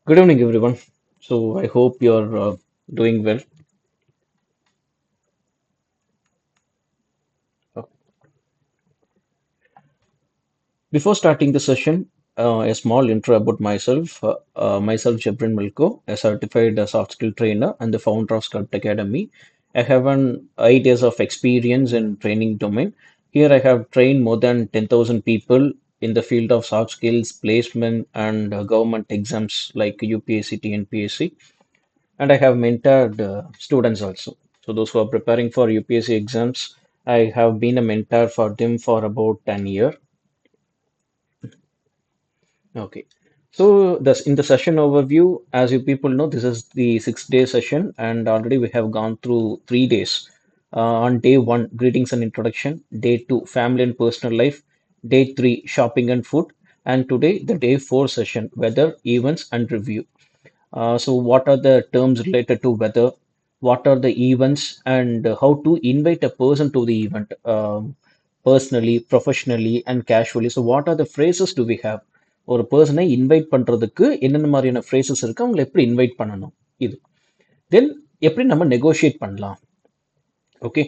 Good evening, everyone. So I hope you're doing well. Uh, Before starting the session, a small intro about myself. Myself, Jabrin Milko, a certified soft skill trainer and the founder of Sculpt Academy. I have an 8 years of experience in training domain. Here I have trained more than 10,000 people in the field of soft skills, placement, and government exams like UPSC, TNPSC. And I have mentored students also. So those who are preparing for UPSC exams, I have been a mentor for them for about 10 years. Okay. So this in the session overview, as you people know, this is the 6 day session, and already we have gone through 3 days. On day one, greetings and introduction. Day two, family and personal life. Day three, shopping and food. And today, the day four session, weather, events, and review. So, what are the terms related to weather? What are the events, and how to invite a person to the event personally, professionally, and casually? So, what are the phrases do we have? ஒரு பர்சனை invite பண்றதுக்கு என்னென்ன மாதிரியான phrases இருக்கு அவங்களை எப்படி invite பண்ணணும் இது தென் எப்படி நம்ம நெகோஷியேட் பண்ணலாம் ஓகே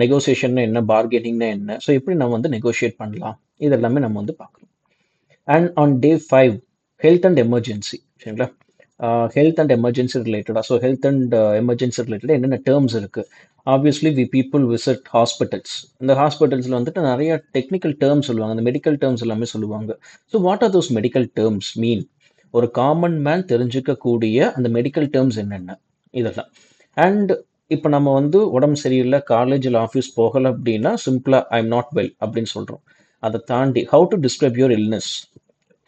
நெகோசியேஷன் என்ன பார்கெனிங்னா என்ன ஸோ எப்படி நம்ம வந்து நெகோஷியேட் பண்ணலாம் இதெல்லாமே நம்ம வந்து பார்க்குறோம் and on day five health and emergency சரிங்களா ஹெல்த் அண்ட் எமர்ஜென்சி ரிலேட்டடாக ஸோ ஹெல்த் அண்ட் எமர்ஜென்சி ரிலேட்டடாக என்னென்ன டேர்ம்ஸ் இருக்குது obviously we people visit hospitals இந்த ஹாஸ்பிட்டல்ஸில் வந்துட்டு நிறைய டெக்னிக்கல் டேர்ம்ஸ் சொல்லுவாங்க அந்த மெடிக்கல் டேர்ம்ஸ் எல்லாமே சொல்லுவாங்க so what are those medical terms mean ஒரு காமன் மேன் தெரிஞ்சுக்கக்கூடிய அந்த மெடிக்கல் டேர்ம்ஸ் என்னென்ன இதெல்லாம் அண்ட் இப்போ நம்ம வந்து உடம்பு சரியில்லை காலேஜில் ஆஃபீஸ் போகலை அப்படின்னா சிம்பிளாக ஐ எம் நாட் வெல் அப்படின்னு சொல்கிறோம் அதை தாண்டி how to describe your illness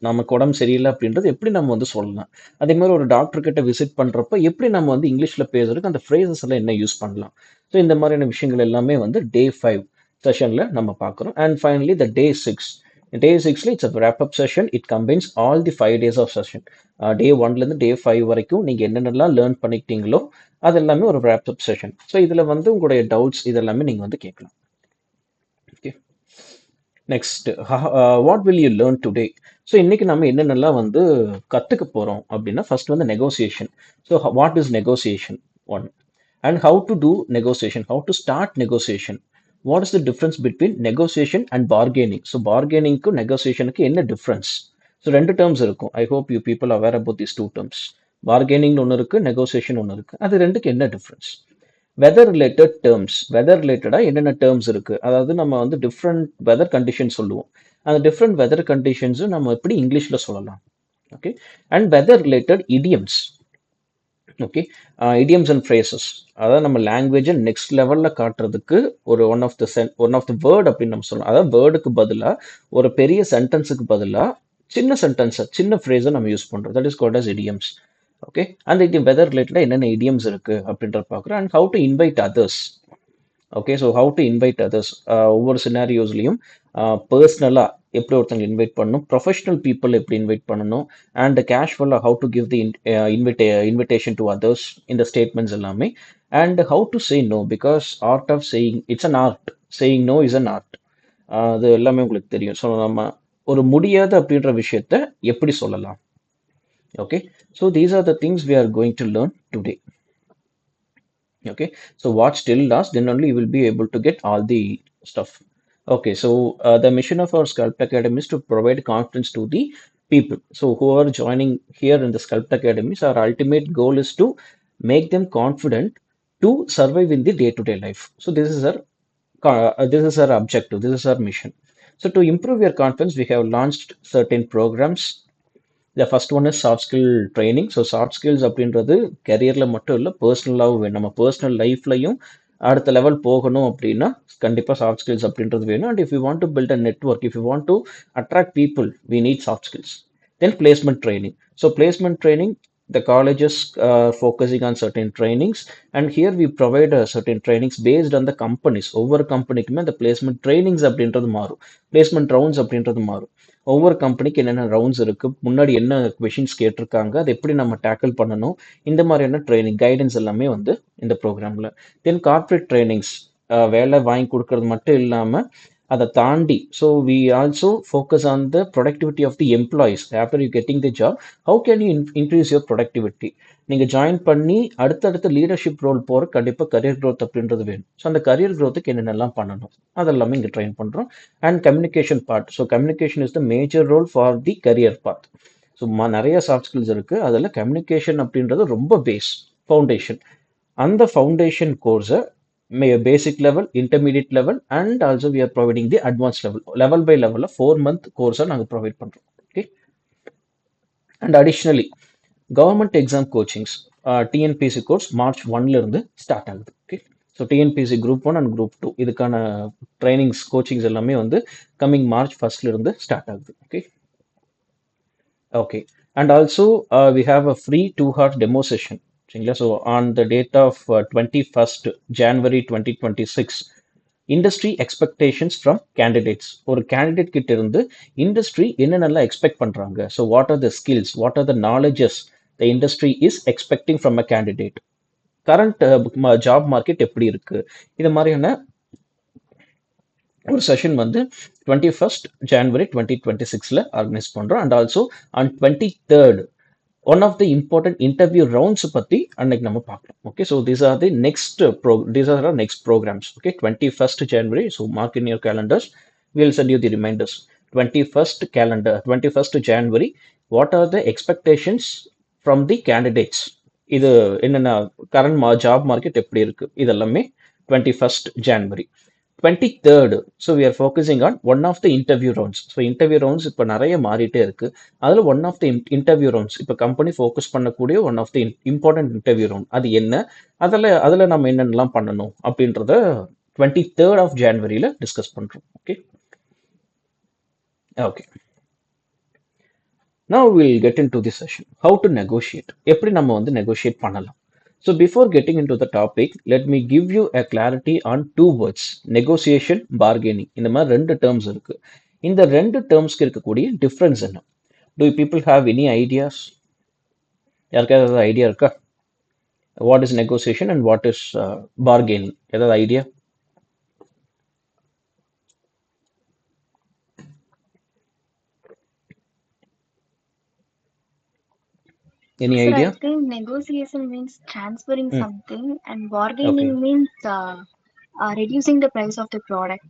நமக்கு உடம்பு சரியில்லை அப்படின்றது எப்படி நம்ம வந்து சொல்லலாம் அதே மாதிரி ஒரு டாக்டர் கிட்ட விசிட் பண்றப்ப எப்படி நம்ம வந்து இங்கிலீஷ்ல பேசுறதுக்கு அந்த ஃப்ரேசஸ் எல்லாம் என்ன யூஸ் பண்ணலாம் ஸோ இந்த மாதிரியான விஷயங்கள் எல்லாமே வந்து டே ஃபைவ் செஷன்ல நம்ம பார்க்குறோம் and finally the day six day சிக்ஸ்ல it's a wrap up session it combines all the 5 days of session day ஒன்லேருந்து டே ஃபைவ் வரைக்கும் நீங்கள் என்னென்னலாம் லேர்ன் பண்ணிக்கிட்டீங்களோ அது எல்லாமே ஒரு wrap up செஷன் ஸோ இதில் வந்து உங்களுடைய டவுட்ஸ் இதெல்லாமே நீங்கள் வந்து கேட்கலாம் okay next what will you learn today so இன்னைக்கு நம்ம என்னென்னலாம் வந்து கற்றுக்க போகிறோம் அப்படின்னா ஃபர்ஸ்ட் வந்து negotiation so what is negotiation one and how to do negotiation how to start negotiation what is the difference between negotiation and bargaining so பார்கெனிங்க்கும் நெகோசியேஷனுக்கு என்ன டிஃப்ரென்ஸ் ஸோ ரெண்டு டேர்ம்ஸ் இருக்கும் I hope you people aware about this two terms bargaining ஒன்று இருக்கு negotiation ஒன்று இருக்கு அது ரெண்டுக்கு என்ன difference weather related terms weather ரிலேட்டடாக என்னென்ன டேர்ம்ஸ் இருக்குது அதாவது நம்ம வந்து டிஃப்ரெண்ட் வெதர் கண்டிஷன் சொல்லுவோம் அந்த டிஃப்ரெண்ட் வெதர் கண்டிஷன்ஸும் நம்ம எப்படி இங்கிலீஷில் சொல்லலாம் okay and weather related idioms okay idioms and phrases அதாவது நம்ம லாங்குவேஜை நெக்ஸ்ட் லெவலில் காட்டுறதுக்கு ஒரு ஒன் ஆஃப் த வேர்ட் அப்படின்னு நம்ம சொல்லலாம் அதாவது வேர்டுக்கு பதிலாக ஒரு பெரிய சென்டென்ஸுக்கு பதிலாக சின்ன சென்டென்ஸை சின்ன ஃப்ரேஸை நம்ம யூஸ் பண்ணுறோம் that is called as idioms okay அந்த இது வெதர் ரிலேட்டடாக என்னென்ன இடியம்ஸ் இருக்குது அப்படின்றத பார்க்குறோம் and how to invite others okay so how to invite others ஒவ்வொரு சினாரியோஸ்லையும் பர்சனலாக எப்படி ஒருத்தங்க இன்வைட் பண்ணணும் ப்ரொஃபஷனல் பீப்புள் எப்படி இன்வைட் பண்ணணும் அண்ட் கேஷுவலாக how to give the invitation to others இந்த ஸ்டேட்மெண்ட்ஸ் எல்லாமே and how to say no because art of saying it's an art saying no is an art அது எல்லாமே உங்களுக்கு தெரியும் ஸோ நம்ம ஒரு முடியாது அப்படின்ற விஷயத்த எப்படி சொல்லலாம் okay so these are the things we are going to learn today okay so watch till last then only you will be able to get all the stuff okay so the mission of our sculpt academy is to provide confidence to the people so who are joining here in the sculpt academies our ultimate goal is to make them confident to survive in the day-to-day life so this is our objective this is our mission so to improve your confidence we have launched certain programs the first one is soft skill training so soft skills அப்படின்றது கெரியரில் மட்டும் இல்லை பர்சனலாகவும் வேணும் நம்ம personal லைஃப்லையும் அடுத்த level போகணும் அப்படின்னா கண்டிப்பாக soft skills அப்படின்றது வேணும் and if you want to build a network if you want to attract people we need soft skills then placement training so placement training the colleges focusing on certain trainings and here we provide certain trainings based on the companies ஒவ்வொரு கம்பெனிக்குமே அந்த placement trainings அப்படின்றது மாறும் placement rounds அப்படின்றது மாறும் ஒவ்வொரு கம்பெனிக்கு என்னென்ன rounds இருக்கு முன்னாடி என்ன கொஷின்ஸ் கேட்டிருக்காங்க அதை எப்படி நம்ம டேக்கிள் பண்ணணும் இந்த மாதிரியான ட்ரைனிங் கைடன்ஸ் எல்லாமே வந்து இந்த ப்ரோக்ராம்ல தென் கார்ப்பரேட் ட்ரைனிங்ஸ் வேலை வாங்கி கொடுக்கறது மட்டும் இல்லாமல் அதை தாண்டி so we also focus on the productivity of the employees after you getting the job. How can you increase your productivity? நீங்கள் ஜாயின் பண்ணி அடுத்தடுத்த லீடர்ஷிப் ரோல் போகிற கண்டிப்பாக கரியர் growth அப்படின்றது வேணும். ஸோ அந்த கரியர் growthக்கு என்னென்னலாம் பண்ணணும் அதெல்லாமே இங்கே ட்ரெயின் பண்ணுறோம். And communication part. So communication is the major role for the career path. So நிறைய சாஃப்ட் ஸ்கில்ஸ் இருக்குது, அதில் கம்யூனிகேஷன் அப்படின்றது ரொம்ப ஃபவுண்டேஷன். அந்த ஃபவுண்டேஷன் கோர்ஸை basic level, intermediate level, and also we are providing the advanced level. Level by level, 4-month course நாங்கள் provide பண்ணுறோம். Okay. And additionally government exam coachings TNPSC course March 1ல இருந்து ஸ்டார்ட் ஆகுது. Okay. So TNPSC group 1 and group 2 இதுக்கான trainings coachings எல்லாமே வந்து coming March 1ல இருந்து ஸ்டார்ட் ஆகுது. Okay. Okay. And also we have a free 2-hour demo session. சரிங்களா? So on the date of 21st January 2026 industry expectations from candidates. ஒரு candidate கிட்ட இருந்து இண்டஸ்ட்ரி என்னென்னலாம் எக்ஸ்பெக்ட் பண்ணுறாங்க, so what are the skills, what are the knowledges the industry is expecting from a candidate, current job market எப்படி இருக்கு, இது மாதிரியான ஒரு செஷன் வந்து 21st January 2026ல ஆர்கனைஸ் பண்ணுறோம். And also on 23rd one of the important interview rounds பற்றி அன்னைக்கு நம்ம பார்க்கலாம். Okay. So these are the next programs. Okay. 21st January. So mark in your calendars. Will send you the reminders. 21st January. What are the expectations from the candidates? இது என்னென்ன current job market எப்படி இருக்கு, இதெல்லாமே 21st January. 23rd. So we are focusing on one of the interview rounds. So interview rounds இப்போ நிறைய மாறிட்டே இருக்கு. அதில் one of the interview rounds இப்போ கம்பெனி ஃபோக்கஸ் பண்ணக்கூடிய one of the important interview round அது என்ன, அதில் நம்ம என்னென்னலாம் பண்ணணும் அப்படின்றத 23rd January டிஸ்கஸ் பண்ணுறோம். Okay. Okay. Now we'll get into the session. How to negotiate. எப்படி நம்ம வந்து நெகோஷியேட் பண்ணலாம். So before getting into the topic, let me give you a clarity on 2 words. Negotiation, bargaining. இந்த மாதிரி 2 terms இருக்கு. இந்த 2 termsக்கு இருக்கக்கூடிய difference என்ன? Do you people have any ideas? யாருக்காவது ஏதாவது ஐடியா இருக்கா? What is negotiation and what is bargaining? ஏதாவது idea? Any Sir, idea? I think negotiation means transferring Hmm. something, and bargaining Okay. means reducing the price of the product.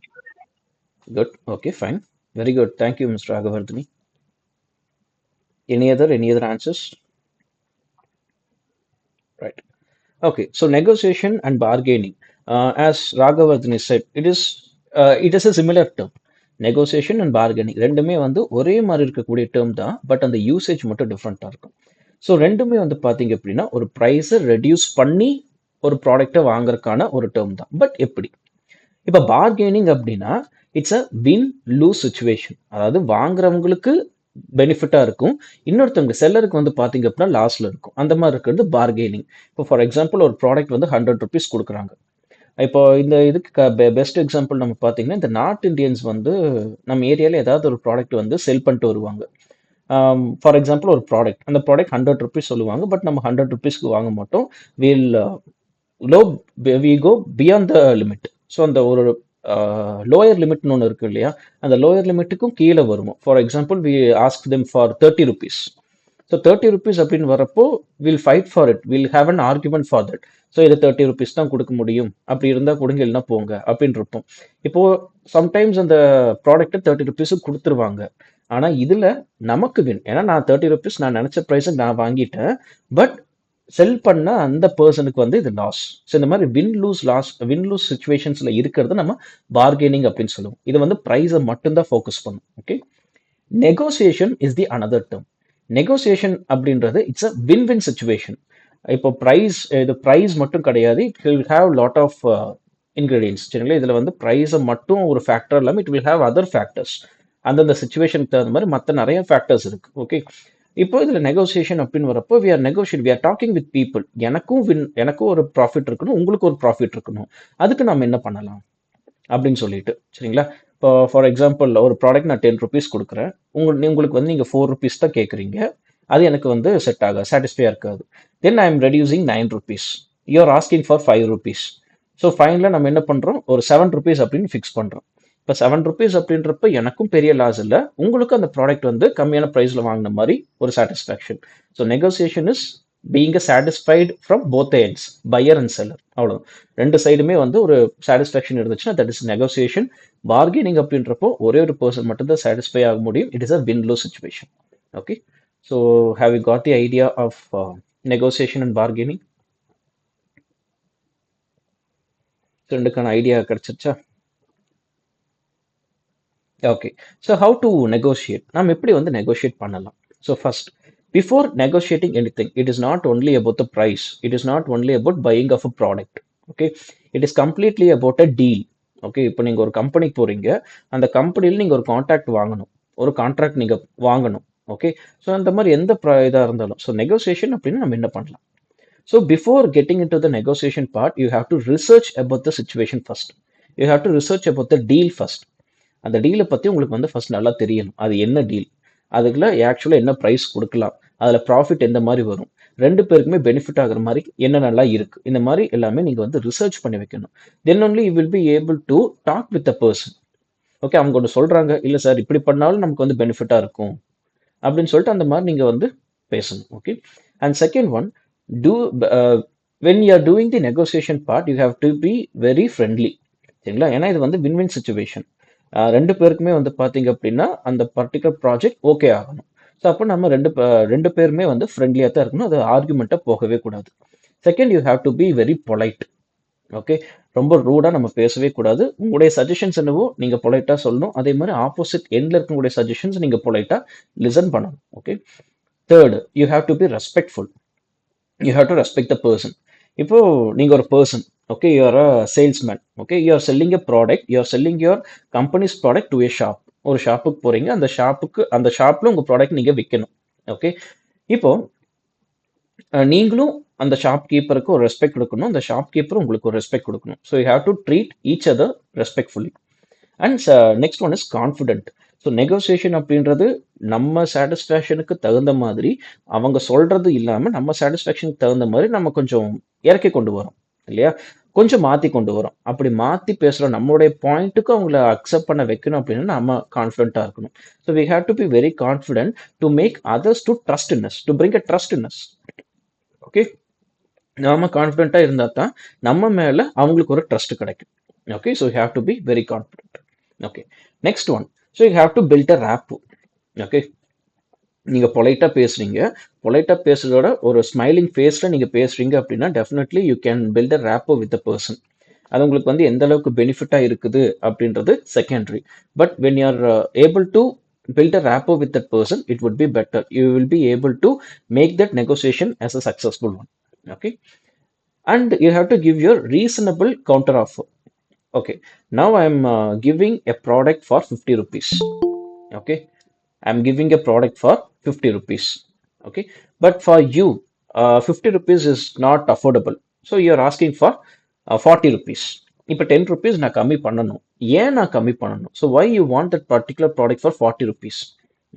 Good. Okay, fine. Very good. Thank you, Mr. Raghavardhani. Any other answers? Right. Okay. So negotiation and bargaining, as Raghavardhani said, it is a similar term. Negotiation and bargaining ரெண்டுமே வந்து ஒரே மாதிரி இருக்கக்கூடிய term தான், but அந்த usage மட்டும் டிஃப்ரெண்ட்டாக இருக்கும். ஸோ ரெண்டுமே வந்து பார்த்தீங்க அப்படின்னா ஒரு ப்ரைஸை ரெடியூஸ் பண்ணி ஒரு ப்ராடக்டை வாங்குறதுக்கான ஒரு டேர்ம் தான். பட் எப்படி? இப்போ பார்கெனிங் அப்படின்னா it's a win lose situation. அதாவது வாங்குறவங்களுக்கு பெனிஃபிட்டாக இருக்கும், இன்னொருத்தவங்க செல்லருக்கு வந்து பார்த்தீங்க அப்படின்னா லாஸில் இருக்கும். அந்த மாதிரி இருக்கிறது பார்கெனிங். இப்போ ஃபார் எக்ஸாம்பிள் ஒரு ப்ராடக்ட் வந்து 100 rupees கொடுக்குறாங்க. இப்போ இந்த இதுக்கு பெஸ்ட் எக்ஸாம்பிள் நம்ம பார்த்தீங்கன்னா இந்த நார்த் இந்தியன்ஸ் வந்து நம்ம ஏரியாவில் ஏதாவது ஒரு ப்ராடக்ட் வந்து செல் பண்ணிட்டு வருவாங்க. ஃபார் எக்ஸாம்பிள் ஒரு ப்ராடக்ட், அந்த ப்ராடக்ட் 100 rupees சொல்லுவாங்க, பட் நம்ம 100 rupeesக்கு வாங்க மாட்டோம். Will low we go beyond the limit. So அந்த ஒரு லோயர் லிமிட்னு ஒன்று இருக்கு இல்லையா, அந்த லோயர் லிமிட்டுக்கும் கீழே வருவோம். For example we ask them for 30 rupees. So 30 rupees அப்படின்னு வரப்போ will fight for it, will have an argument for that. So இது 30 rupees தான் கொடுக்க முடியும், அப்படி இருந்தால் கொடுங்க, இல்லைன்னா போங்க அப்படின்னு இருப்போம். இப்போது சம்டைம்ஸ் அந்த ப்ராடக்ட்டை 30 rupees கொடுத்துருவாங்க. ஆனால் இதில் நமக்கு வின், ஏன்னா நான் 30 rupees நான் நினச்ச ப்ரைஸுக்கு நான் வாங்கிட்டேன், பட் செல் பண்ண அந்த பர்சனுக்கு வந்து இது லாஸ். ஸோ இந்த மாதிரி வின் லூஸ் சுச்சுவேஷன்ஸில் இருக்கிறது நம்ம பார்கெனிங் அப்படின்னு சொல்லுவோம். இது வந்து ப்ரைஸை மட்டும்தான் ஃபோக்கஸ் பண்ணும். Okay. Negotiation is the another term. Negotiation அப்படின்றது it's a win win situation. இப்போ ப்ரைஸ் மட்டும் கிடையாது, it will have lot of ingredients. சரிங்களா? இதில் வந்து ப்ரைஸை மட்டும் ஒரு ஃபேக்டர் இல்லாமல் it will have other factors. அந்தந்த சுச்சுவேஷனுக்கு தகுந்த மாதிரி மற்ற நிறைய ஃபேக்டர்ஸ் இருக்கு. ஓகே. இப்போ இதில் நெகோசியேஷன் அப்படின்னு வரப்போ we are talking with people. எனக்கும் ஒரு ப்ராஃபிட் இருக்கணும், உங்களுக்கு ஒரு ப்ராஃபிட் இருக்கணும். அதுக்கு நம்ம என்ன பண்ணலாம் அப்படின்னு சொல்லிட்டு. சரிங்களா? இப்போ ஃபார் எக்ஸாம்பிள் ஒரு ப்ராடக்ட் நான் 10 rupees கொடுக்குறேன், உங்களுக்கு வந்து நீங்கள் 4 rupees தான் கேட்குறீங்க. அது எனக்கு வந்து சாட்டிஸ்ஃபையாக இருக்காது. Then I am reducing 9 rupees. You are asking for 5 rupees. So ஃபைனலாக நம்ம என்ன பண்ணுறோம், ஒரு 7 rupees அப்படின்னு ஃபிக்ஸ் பண்ணுறோம். இப்போ 7 rupees அப்படின்றப்ப எனக்கும் பெரிய லாஸ் இல்லை, உங்களுக்கும் அந்த ப்ராடக்ட் வந்து கம்மியான ப்ரைஸில் வாங்கின மாதிரி ஒரு satisfaction. So negotiation is being satisfied from both ends, pier and seller. அவ்வளோ ரெண்டு சைடுமே வந்து ஒரு சாட்டிஸ்ஃபேக்ஷன் இருந்துச்சுன்னா தட் இஸ் நெகோசியேஷன். பார்கெனிங் அப்படின்றப்போ ஒரே ஒரு பர்சன் மட்டும் தான் சாட்டிஸ்ஃபை ஆக முடியும். It is a win lose situation. Okay, so have you got the idea of negotiation and bargaining? ரெண்டுக்கான ஐடியா கிடைச்சிருச்சா? Okay, so how to negotiate, நாம் எப்படி வந்து நெகோஷியேட் பண்ணலாம்? So first, before negotiating anything, it is not only about the price, it is not only about buying of a product. Okay, it is completely about a deal. Okay, இப்போ நீங்கள் ஒரு கம்பெனிக்கு போகிறீங்க, அந்த கம்பெனியில் நீங்கள் ஒரு கான்ட்ராக்ட் வாங்கணும், ஒரு கான்ட்ராக்ட் நீங்கள் வாங்கணும். ஓகே, ஸோ அந்த மாதிரி எந்த இதாக இருந்தாலும், ஸோ நெகோசியேஷன் அப்படின்னு நம்ம என்ன பண்ணலாம்? So before getting into the negotiation part, you have to research about the situation first. You have to research about the deal first. அந்த டீலை பற்றி உங்களுக்கு வந்து ஃபர்ஸ்ட் நல்லா தெரியணும். அது என்ன டீல், அதுக்குள்ள ஆக்சுவலாக என்ன ப்ரைஸ் கொடுக்கலாம், அதில் ப்ராஃபிட் எந்த மாதிரி வரும், ரெண்டு பேருக்குமே பெனிஃபிட் ஆகுற மாதிரி என்ன நல்லா இருக்குது, இந்த மாதிரி எல்லாமே நீங்கள் வந்து ரிசர்ச் பண்ணி வைக்கணும். Then only you will be able to talk with a person. Okay, அவங்க ஒன்று சொல்கிறாங்க, இல்லை சார் இப்படி பண்ணாலும் நமக்கு வந்து பெனிஃபிட்டாக இருக்கும் அப்படின்னு சொல்லிட்டு அந்த மாதிரி நீங்கள் வந்து பேசணும். Okay, and second one, do when you are doing the negotiation part, you have to be very friendly. சரிங்களா? ஏன்னா இது வந்து வின் வின் சுச்சுவேஷன். ரெண்டு பேருக்குமே வந்து பார்த்தீங்க அப்படின்னா அந்த பர்டிகுலர் ப்ராஜெக்ட் ஓகே ஆகணும். ஸோ அப்போ நம்ம ரெண்டு பேருமே வந்து ஃப்ரெண்ட்லியாக தான் இருக்கணும், அது ஆர்குமெண்ட்டாக போகவே கூடாது. Second, you have to be very polite. Okay, ரொம்ப ரூடாக நம்ம பேசவே கூடாது. உங்களுடைய சஜஷன்ஸ் என்னவோ நீங்கள் பொலைட்டாக சொல்லணும். அதே மாதிரி ஆப்போசிட் எண்டில் இருக்கக்கூடிய சஜஷன்ஸ் நீங்கள் பொலைட்டாக லிசன் பண்ணணும். Okay, third, you have to be respectful. You have to respect the person. இப்போ நீங்க ஒரு person, okay, you are a salesman. Okay, you are selling a product, you are selling your company's product to a shop. ஒரு ஷாப்புக்கு போறீங்க, அந்த ஷாப்ல உங்க product நீங்க விற்கணும். ஓகே, இப்போ நீங்களும் அந்த ஷாப் கீப்பருக்கு ஒரு ரெஸ்பெக்ட் கொடுக்கணும், அந்த ஷாப் கீப்பர் உங்களுக்கு ஒரு ரெஸ்பெக்ட் கொடுக்கணும். So you have to treat each other respectfully. And next one is confident. So negotiation அப்படின்றது நம்ம சாட்டிஸ்ஃபேக்ஷனுக்கு தகுந்த மாதிரி, அவங்க சொல்றது இல்லாமல் நம்ம சாட்டிஸ்ஃபேக்ஷனுக்கு தகுந்த மாதிரி நம்ம கொஞ்சம் இறக்கி கொண்டு வரோம் இல்லையா, கொஞ்சம் மாற்றி கொண்டு வரோம். அப்படி மாற்றி பேசுகிறோம், நம்மளுடைய பாயிண்ட்டுக்கு அவங்கள அக்செப்ட் பண்ண வைக்கணும் அப்படின்னா நம்ம கான்ஃபிடென்ட்டாக இருக்கணும். So we have to be very confident to make others to trust in us, to bring a trust in us. Okay, நாம கான்ஃபிடென்ட்டாக இருந்தால் தான் நம்ம மேலே அவங்களுக்கு ஒரு ட்ரஸ்ட் கிடைக்கும். Okay, so you have to be very confident. Okay, next one, so you have to build a rapport. Okay, நீங்கள் பொலைட்டாக பேசுகிறீங்க, பொலைட்டாக பேசுகிறதோட ஒரு ஸ்மைலிங் ஃபேஸில் நீங்கள் பேசுகிறீங்க அப்படின்னா definitely you can build a rapport with a person. அது உங்களுக்கு வந்து எந்த அளவுக்கு பெனிஃபிட்டாக இருக்குது அப்படின்றது secondary. But when you are able to build a rapport with that person, it would be better. You will be able to make that negotiation as a successful one. Okay, and you have to give your reasonable counter offer. Okay, now I am giving a product for 50 rupees. Okay, I am giving a product for 50 rupees. Okay, but for you 50 rupees is not affordable, so you are asking for 40 rupees. இப்போ 10 rupees நான் கம்மி பண்ணணும். ஏன் நான் கம்மி பண்ணணும்? So why you want that particular product for 40 rupees?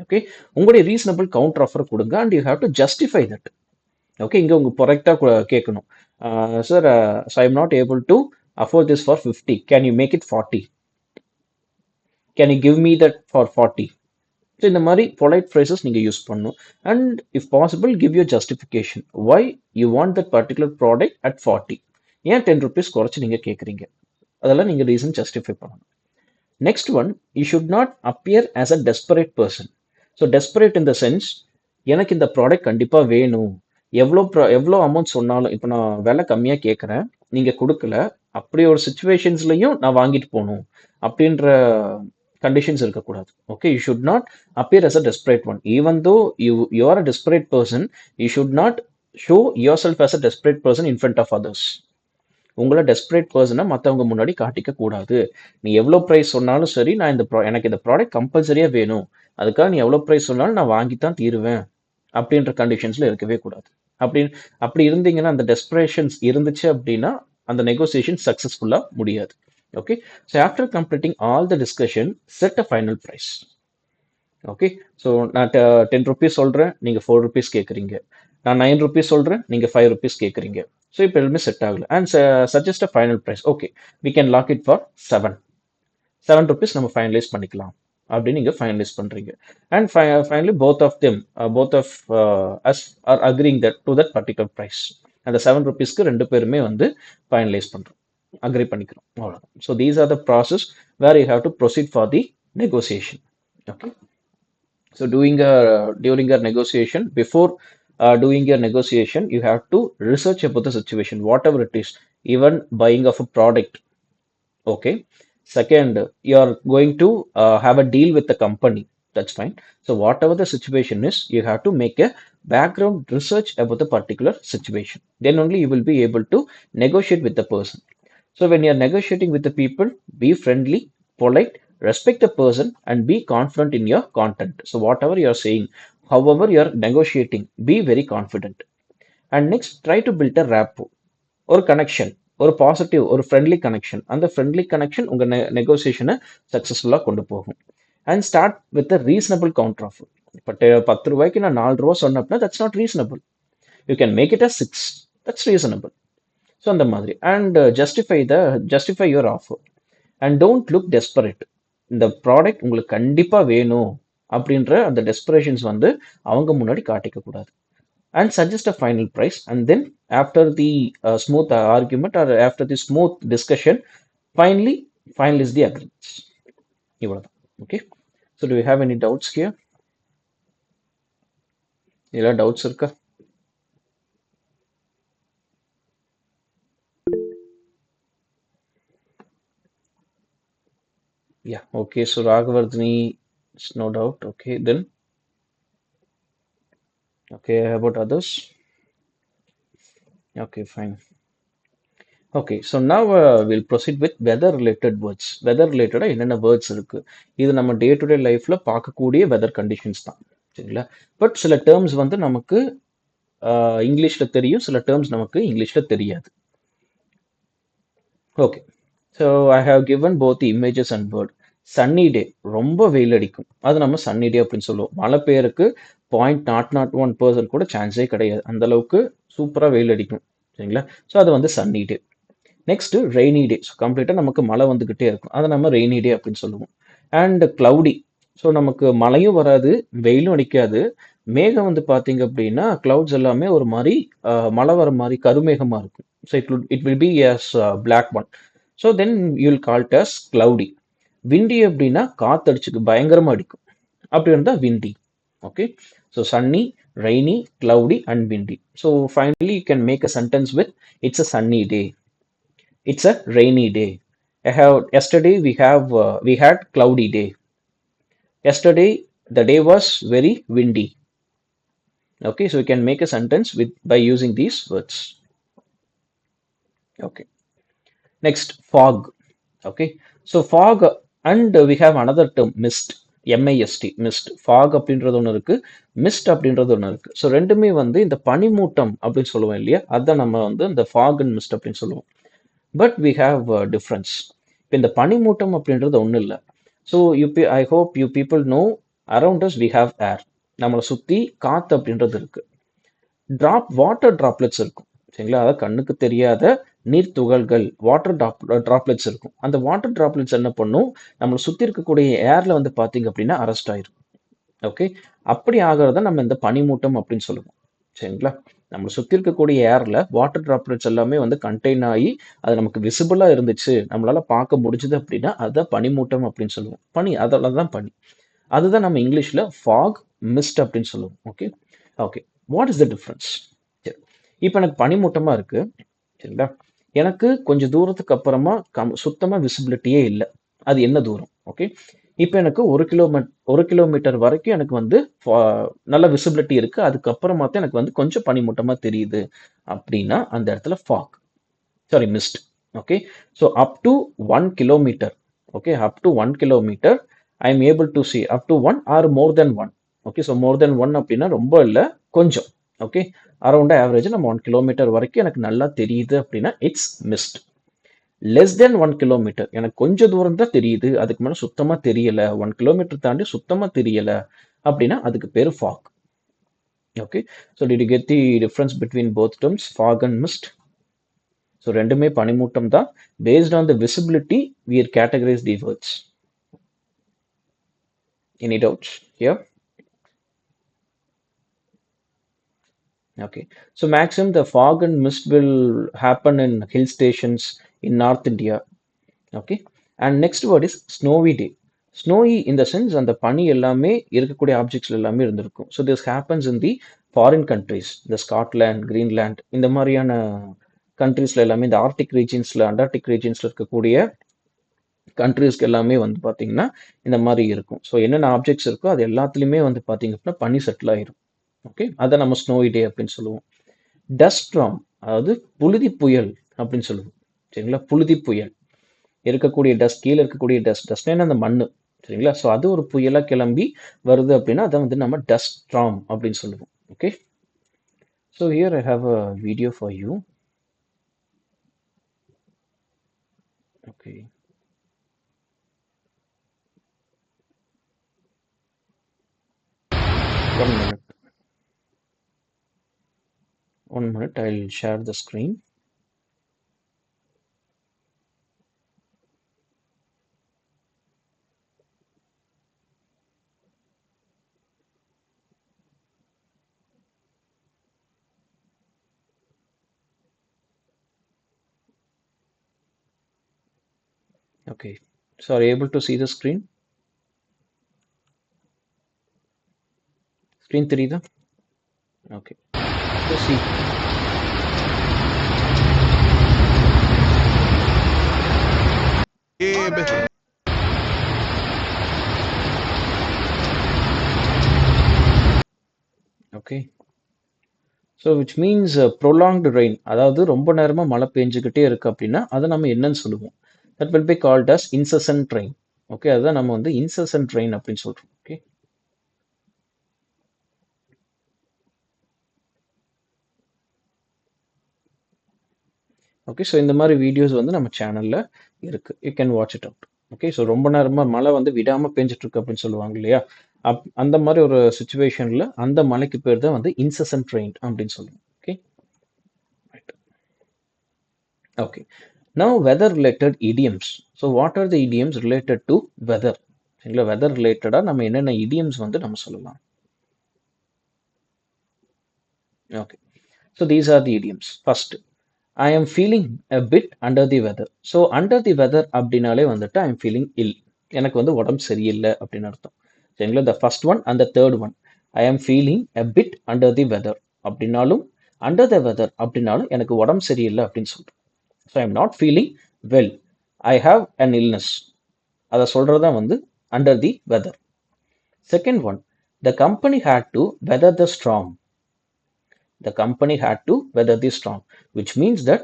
Okay, உங்களுடைய reasonable counter offer கொடுங்க and you have to justify that. Okay, இங்கே உங்க ப்ராடக்டாக கேட்கணும், sir so I am not able to afford this for 50, can you make it 40, can you give me that for 40? So இந்த மாதிரி polite phrases நீங்கள் use பண்ணணும். And if possible give your justification why you want that particular product at 40, ஏன் 10 rupees குறைச்சி நீங்கள் கேட்குறீங்க, அதெல்லாம் நீங்கள் ரீசன் ஜஸ்டிஃபை பண்ணணும். Next one, you should not appear as a desperate person. So desperate in the sense, எனக்கு இந்த product கண்டிப்பாக வேணும், எவ்வளோ அமௌண்ட் சொன்னாலும், இப்போ நான் விலை கம்மியாக கேட்குறேன், நீங்கள் கொடுக்கல, அப்படி ஒரு சுச்சுவேஷன்ஸ்லையும் நான் வாங்கிட்டு போகணும் அப்படின்ற conditions இருக்கக்கூடாது. Okay, you should not appear as a desperate one. Even though you are a desperate person, you should not show yourself as a desperate person in front of others. உங்களை டெஸ்பரேட் பர்சனை மற்றவங்க முன்னாடி காட்டிக்க கூடாது. நீ எவ்வளோ price சொன்னாலும் சரி, நான் எனக்கு இந்த ப்ராடக்ட் கம்பல்சரியாக வேணும், அதுக்காக நீ எவ்வளோ ப்ரைஸ் சொன்னாலும் நான் வாங்கித்தான் தீருவேன் அப்படின்ற கண்டிஷன்ஸில் இருக்கவே கூடாது. அப்படி இருந்தீங்கன்னா, அந்த டெஸ்பரேஷன்ஸ் இருந்துச்சு அப்படின்னா அந்த நெகோசியேஷன் சக்ஸஸ்ஃபுல்லாக முடியாது. Okay, so after completing all the discussion, set a final price. Okay, so நான் 10 rupees சொல்கிறேன், நீங்கள் 4 rupees கேட்குறீங்க, நான் 9 rupees சொல்கிறேன், நீங்கள் 5 rupees கேட்குறீங்க. ஸோ இப்போ எதுவுமே செட் ஆகல, and suggest a final price. Okay, we can lock it for 7. ₹7 நம்ம ஃபைனலைஸ் பண்ணிக்கலாம் அப்படின்னு நீங்க ஃபைனலைஸ் பண்றீங்க. And finally both of us are agreeing that to that particular price. அந்த ₹7க்கு ரெண்டு பேருமே வந்து ஃபைனலைஸ் பண்றோம், அக்ரி பண்ணிக்கிறோம், அவ்வளோதான். So these are the process where you have to proceed for the negotiation. Okay. So during your negotiation, before doing your negotiation, you have to research about the situation, whatever it is, even buying of a product. Okay. Second, you are going to have a deal with the company. That's fine. So whatever the situation is, you have to make a background research about the particular situation. Then only you will be able to negotiate with the person. So when you're negotiating with the people, be friendly, polite, respect the person, and be confident in your content. So whatever you're saying, however you're negotiating, be very confident. And next, try to build a rapport or connection, ஒரு positive ஒரு friendly connection. அந்த friendly connection உங்க நெகோசியேஷனை சக்ஸஸ்ஃபுல்லாக கொண்டு போகும். And start with reasonable counter offer. இப்போ ₹10 நான் ₹4 சொன்னேன் அப்படின்னா that's not reasonable. You can make it a 6. That's reasonable. So அந்த மாதிரி. And justify your offer. And don't look desperate. இந்த ப்ராடக்ட் உங்களுக்கு கண்டிப்பாக வேணும் அப்படின்ற அந்த டெஸ்பரேஷன்ஸ் வந்து அவங்க முன்னாடி காட்டிக்க கூடாது. And suggest a final price, and then after the smooth argument or after the smooth discussion, finalize the agreements. இவ்வளவுதான். Okay. So do you have any doubts here? இல்ல doubts இருக்கா? Yeah. Okay. So Raghavardhani, no doubt. Okay. Then. Okay. How about others? Okay. Fine. Okay. So now will proceed with weather related words. Weather ரிலேட்டடாக என்னென்ன words இருக்குது, இது நம்ம day to day லைஃப்பில் பார்க்கக்கூடிய weather conditions தான், சரிங்களா. பட் சில டேர்ம்ஸ் வந்து நமக்கு இங்கிலீஷில் தெரியும், சில டேர்ம்ஸ் நமக்கு இங்கிலீஷில் தெரியாது. Okay. So I have given both images and word. Sunny day, ரொம்ப வெயில் அடிக்கும், அது நம்ம சன்னி டே அப்படின்னு சொல்லுவோம். மழை பெய்யறதுக்கு 0.001% கூட சான்ஸே கிடையாது, அந்த அளவுக்கு சூப்பராக வெயில் அடிக்கும், சரிங்களா. ஸோ அது வந்து sunny day. Next rainy day. So கம்ப்ளீட்டாக நமக்கு மழை வந்துக்கிட்டே இருக்கும், அதை நம்ம ரெய்னி டே அப்படின்னு சொல்லுவோம். And cloudy. ஸோ நமக்கு மழையும் வராது, வெயிலும் அடிக்காது, மேகம் வந்து பார்த்தீங்க அப்படின்னா கிளவுட்ஸ் எல்லாமே ஒரு மாதிரி மழை வர மாதிரி கருமேகமாக இருக்கும். So it will be as black one. So then you will call it as cloudy. Windy அப்படின்னா காத்தடிச்சுக்கு பயங்கரமாக அடிக்கும், அப்படி இருந்தால் windy. Okay. So sunny, rainy, cloudy and windy. So finally you can make a sentence with it's a sunny day, it's a rainy day. Yesterday we had cloudy day. Yesterday the day was very windy. Okay, so we can make a sentence with by using these words. Okay. Next, fog. Okay, so fog, and we have another term, mist. MIST, mist. fog அப்படின்றது ஒன்று இருக்கு, mist அப்படின்றது ஒன்று இருக்கு. So ரெண்டுமே வந்து இந்த பனிமூட்டம் அப்படின்னு சொல்லுவோம் இல்லையா, அதான் நம்ம வந்து இந்த fog and mist அப்படின்னு சொல்லுவோம். But we have difference. இப்போ இந்த பனிமூட்டம் அப்படின்றது ஒன்றும் இல்லை. So I hope you people know around us we have air. நம்மளை சுற்றி காற்று அப்படின்றது இருக்கு. வாட்டர் ட்ராப்லெட்ஸ் இருக்கும், சரிங்களா. அதாவது கண்ணுக்கு தெரியாத நீர் துகள்கள், வாட்டர் ட்ராப்லெட்ஸ் இருக்கும். அந்த வாட்டர் ட்ராப்லெட்ஸ் என்ன பண்ணும், நம்மளை சுற்றி இருக்கக்கூடிய ஏர்ல வந்து பார்த்தீங்க அப்படின்னா அரெஸ்ட் ஆயிரும். ஓகே. அப்படி ஆகிறத நம்ம இந்த பனிமூட்டம் அப்படின்னு சொல்லுவோம், சரிங்களா. நம்மளை சுற்றி இருக்கக்கூடிய ஏரில் வாட்டர் ட்ராப்லெட்ஸ் எல்லாமே வந்து கண்டெயின் ஆகி அது நமக்கு விசிபிளாக இருந்துச்சு, நம்மளால் பார்க்க முடிஞ்சுது அப்படின்னா அதுதான் பனிமூட்டம் அப்படின்னு சொல்லுவோம். அதெல்லாம் தான் பனி. அதுதான் நம்ம இங்கிலீஷில் ஃபாக், மிஸ்ட் அப்படின்னு சொல்லுவோம். Okay. Okay. What is the difference? சரி, இப்போ எனக்கு பனிமூட்டமாக இருக்குது, சரிங்களா. எனக்கு கொஞ்சம் தூரத்துக்கு அப்புறமா சுத்தமாக விசிபிலிட்டியே இல்லை. அது என்ன தூரம்? ஓகே. இப்போ எனக்கு 1 கிலோமீட்டர் வரைக்கும் எனக்கு வந்து நல்ல விசிபிலிட்டி இருக்குது, அதுக்கப்புறமா தான் எனக்கு வந்து கொஞ்சம் பனிமூட்டமாக தெரியுது அப்படின்னா அந்த இடத்துல fog, sorry mist. Okay. So up to 1 kilometre, okay, up to 1 kilometre I am able to see up to 1 or more then 1. Okay. So more then 1 அப்படின்னா ரொம்ப இல்லை, கொஞ்சம். ஓகே. அரௌண்டாக ஆவரேஜ் நம்ம 1 கிலோமீட்டர் வரைக்கும் எனக்கு நல்லா தெரியுது அப்படின்னா it's mist. Less then 1 kilometre, எனக்கு கொஞ்சம் தூரம் தான் தெரியுது, அதுக்கு மேலே சுத்தமாக தெரியல, 1 கிலோமீட்டர் தாண்டி சுத்தமாக தெரியல அப்படின்னா அதுக்கு பேர் fog. Okay. So did you get the difference between both terms, fog and mist? So ரெண்டுமே பனிமூட்டம் தான். Based on the visibility we are categorize the words. Any doubts here? Okay. So maximum the fog and mist will happen in hill stations in North India. Okay. And next word is snowy day. Snowy in the sense அந்த பனி எல்லாமே இருக்கக்கூடிய ஆப்ஜெக்ட்ஸ்ல எல்லாமே இருந்திருக்கும். So this happens in the foreign countries இந்த Scotland Greenland இந்த மாதிரியான கண்ட்ரீஸ்ல எல்லாமே இந்த ஆர்டிக் ரீஜன்ஸ்ல அண்டார்டிக் ரீஜன்ஸ்ல இருக்கக்கூடிய கண்ட்ரீஸ்க்கு எல்லாமே வந்து பார்த்தீங்கன்னா இந்த மாதிரி இருக்கும். ஸோ என்னென்ன ஆப்ஜெக்ட்ஸ் இருக்கோ அது எல்லாத்துலேயுமே வந்து பார்த்தீங்க அப்படின்னா பனி செட்டில் ஆயிரும். ஓகே, அதை நம்ம ஸ்னோவி டே அப்படின்னு சொல்லுவோம். டஸ்ட் ஸ்டார்ம், அதாவது புழுதி புயல் அப்படின்னு சொல்லுவோம். சரிங்களா, புழுதி புயல் இருக்கக்கூடிய டஸ்ட், கீழே இருக்கக்கூடிய டஸ்ட்னா அந்த மண்ணு. சரிங்களா, ஸோ அது ஒரு புயலாக கிளம்பி வருது அப்படின்னா அதை வந்து நம்ம டஸ்ட் ஸ்டார்ம் அப்படின்னு சொல்லுவோம். Okay, so here I have a video for you. Okay, one minute. 1 minute, I'll share the screen. Okay, so are you able to see the screen? Screen தெரியுதா? Okay, so see. Okay, so which means prolonged rain, அதாவது ரொம்ப நேரமாக மழை பெஞ்சுக்கிட்டே இருக்கு அப்படின்னா அதை நம்ம என்னன்னு சொல்லுவோம்? That will be called as incessant rain. Okay, அதுதான் நம்ம வந்து இன்சசன்ட் ரெயின் அப்படின்னு சொல்கிறோம். ஓகே, ஓகே, ஸோ இந்த மாதிரி வீடியோஸ் வந்து நம்ம சேனலில் இருக்குது, you can watch it out. Okay, so ரொம்ப நேரமாக மழை வந்து விடாமல் பெஞ்சிட்டு இருக்கு அப்படின்னு சொல்லுவாங்க இல்லையா, அந்த மாதிரி ஒரு சுச்சுவேஷனில் அந்த மழைக்கு பேர் தான் வந்து இன்சசன்ட் ரெயின் அப்படின்னு சொல்லுவோம். Okay, okay. Now weather related idioms. So what are the idioms related to weather? சரிங்களா, வெதர் ரிலேட்டடாக நம்ம என்னென்ன idioms வந்து நம்ம சொல்லலாம்? Okay, so these are the idioms. First, I am feeling a bit under the weather. So under the weather அப்படின்னாலே வந்துட்டு I am feeling இல், எனக்கு வந்து உடம்பு சரியில்லை அப்படின்னு அர்த்தம். சரிங்களா, the first one and the third one, I am feeling a bit under the weather அப்படின்னாலும் அண்டர் த வெதர் அப்படின்னாலும் எனக்கு உடம்பு சரியில்லை அப்படின்னு சொல்றேன். So I am not feeling well, I have an illness, அதை சொல்கிறது தான் வந்து under the weather. Second one, the company had to weather the strong. The company had to weather the storm, which means that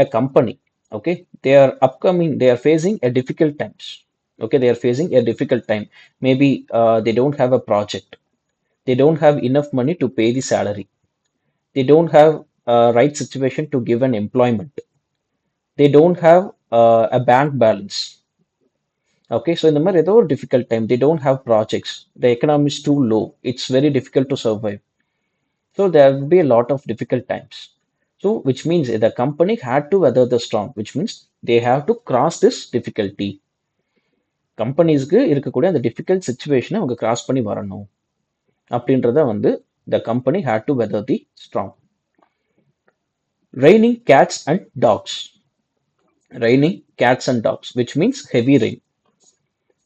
a company, okay, they are upcoming, they are facing a difficult times. Okay, they are facing a difficult time. Maybe they don't have a project, they don't have enough money to pay the salary, they don't have right situation to give an employment, they don't have a bank balance. Okay, so in the மாதிரி ஏதோ ஒரு difficult time, they don't have projects, the economy is too low, it's very difficult to survive. So there will be a lot of difficult times. So which means the company had to weather the storm, which means they have to cross this difficulty. கம்பெனிஸ்க்கு இருக்கக்கூடிய அந்த difficult சுச்சுவேஷனை அவங்க cross பண்ணி வரணும் அப்படின்றத வந்து the company had to weather the storm. Raining cats and dogs. Raining cats and dogs, which means heavy rain.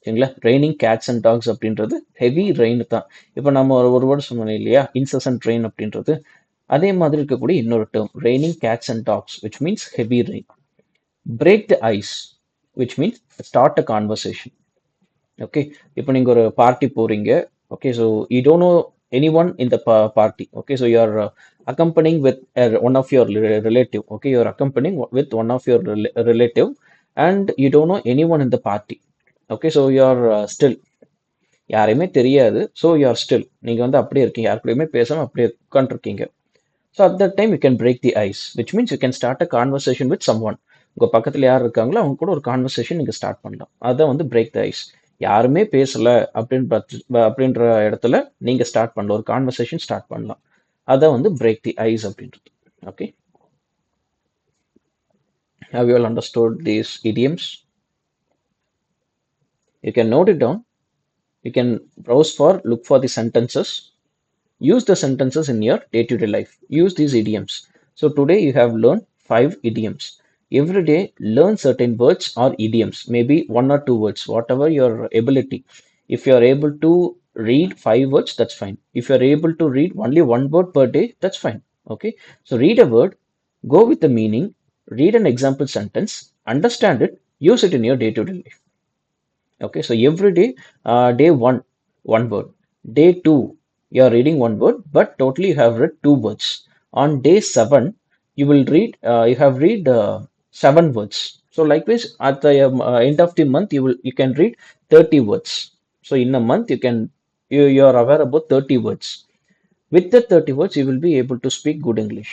சரிங்களா, raining cats and tax அப்படின்றது ஹெவி ரெயின் தான். இப்போ நம்ம ஒரு வேர்டு சொன்னோம் இல்லையா, இன்சசன்ட் ரெயின் அப்படின்றது, அதே மாதிரி இருக்கக்கூடிய இன்னொரு term raining cats and dogs, which means heavy rain. Break the ice, which means start a conversation. Okay, இப்போ நீங்கள் ஒரு பார்ட்டி போகிறீங்க. Okay, so you don't know any one in the party. Okay, so you are accompanying with one of your relative. Okay, you are accompanying with one of your relative and you don't know anyone in the party. Okay, so you are still, யாரையுமே தெரியாது. So you are still, நீங்கள் வந்து அப்படியே இருக்கீங்க, யார் கூடயுமே பேசாமல் அப்படியே உட்காந்துருக்கீங்க. So at that time you can break the ice, which means you can start a conversation with someone. உங்கள் பக்கத்தில் யார் இருக்காங்களோ அவங்க கூட ஒரு கான்வர்சேஷன் நீங்கள் ஸ்டார்ட் பண்ணலாம். அதுதான் வந்து பிரேக் தி ஐஸ். யாருமே பேசலை அப்படின்ற இடத்துல நீங்கள் ஸ்டார்ட் பண்ணலாம், ஒரு கான்வர்சேஷன் ஸ்டார்ட் பண்ணலாம். அதான் வந்து பிரேக் தி ஐஸ் அப்படின்றது. Okay, have you all understood these idioms? You can note it down. You can browse for, look for the sentences, use the sentences in your day-to-day life. Use these idioms. So today you have learned 5 idioms. Every day learn certain words or idioms, maybe 1 or 2 words, whatever your ability. If you are able to read 5 words, that's fine. If you are able to read only 1 word per day, that's fine. Okay. So read a word, go with the meaning, read an example sentence, understand it, use it in your day-to-day life. Okay, so every day, day one, 1 word. Day two, you are reading 1 word, but totally you have read 2 words. On day seven, you will read, you have read 7 words. So likewise, at the end of the month, you can read 30 words. So in a month, you are aware about 30 words. With the 30 words, you will be able to speak good English.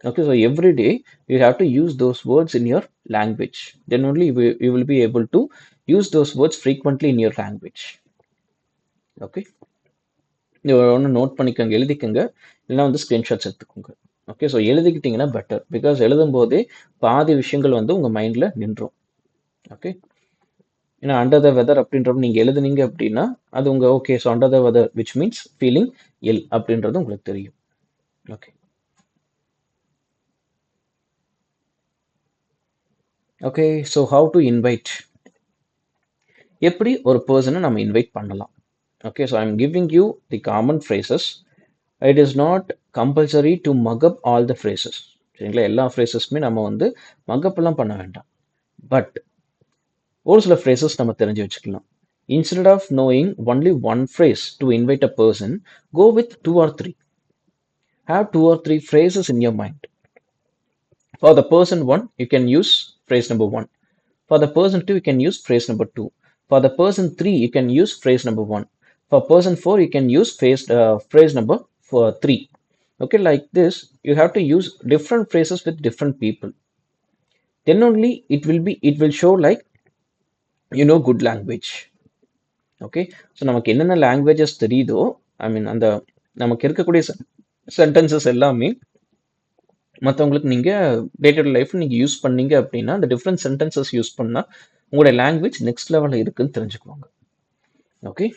Okay, so every day you have to use those words in your language. Then only you will be able to use those words frequently in your language. Okay, நீங்க ஒன்று note பண்ணிக்கோங்க, எழுதிக்கோங்க, இல்லைன்னா வந்து screenshots எடுத்துக்கோங்க. Okay, so எழுதிக்கிட்டிங்கன்னா better, because எழுதும் போதே பாதி விஷயங்கள் வந்து உங்கள் மைண்டில் நின்றும். ஓகே, ஏன்னா அண்டர் த வெதர் அப்படின்றப்ப நீங்கள் எழுதுனீங்க அப்படின்னா அது உங்கள் okay, so under the weather which means feeling ill அப்படின்றது உங்களுக்கு தெரியும். Okay, okay, so how to invite, எப்படி ஒரு பர்சனை நம்ம இன்வைட் பண்ணலாம். Okay, so I'm giving you the common phrases. It is not compulsory to mug up all the phrases. சரிங்களா, எல்லா ஃப்ரேசஸுமே நம்ம வந்து மகப்லாம் பண்ண வேண்டாம். பட் ஒரு சில ஃப்ரேசஸ் நம்ம தெரிஞ்சு வச்சுக்கலாம். Instead of knowing only one phrase to invite a person, go with 2 or 3. Have 2 or 3 phrases in your mind. For the person one, you can use phrase number one. For the person two, you can use phrase number two. For the person three, you can use phrase number one. For person four, you can use phrase number three. Okay, like this, you have to use different phrases with different people. Then only it will show like you know good language. Okay, so நமக்கு என்னென்ன languages தெரியுதோ, ஐ மீன் அந்த நமக்கு இருக்கக்கூடிய sentences எல்லாமே மற்றவங்களுக்கு நீங்கள் day to day life நீங்கள் யூஸ் பண்ணீங்க அப்படின்னா அந்த டிஃப்ரெண்ட் சென்டென்சஸ் யூஸ் பண்ணால் உங்களுடைய லாங்குவேஜ் நெக்ஸ்ட் லெவலில் இருக்குன்னு தெரிஞ்சுக்குவாங்க. ஓகே,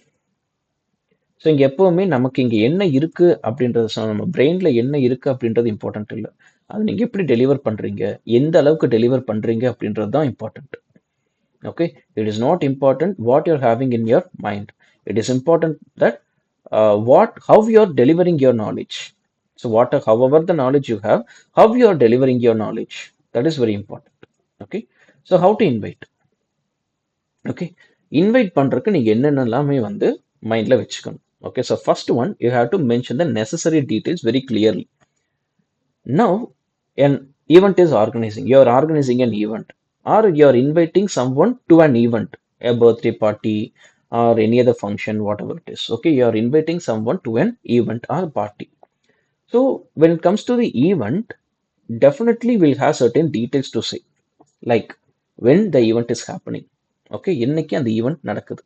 ஸோ இங்கே எப்போவுமே நமக்கு இங்கே என்ன இருக்குது அப்படின்றது, நம்ம பிரெயினில் என்ன இருக்குது அப்படின்றது இம்பார்ட்டன்ட் இல்லை. அது நீங்கள் எப்படி டெலிவர் பண்ணுறீங்க, எந்த அளவுக்கு டெலிவர் பண்ணுறீங்க அப்படின்றது தான் important. Okay, it is not important what you're having in your mind. It is important that how you're delivering your knowledge. So however the knowledge you have, how you're delivering your knowledge, that is very important. Okay, so how to invite. Okay, invite பண்றதுக்கு நீங்க என்னென்னலாமே வந்து மைண்ட்ல வச்சுக்கணும். Okay, so first one, you have to mention the necessary details very clearly. Now an event is organizing, you're organizing an event, or you're inviting someone to an event, a birthday party or any other function, whatever it is. Okay, you're inviting someone to an event or party. So when it comes to the event, definitely we'll have certain details to say, like when the event is happening. Okay, என்னைக்கு அந்த event நடக்குது.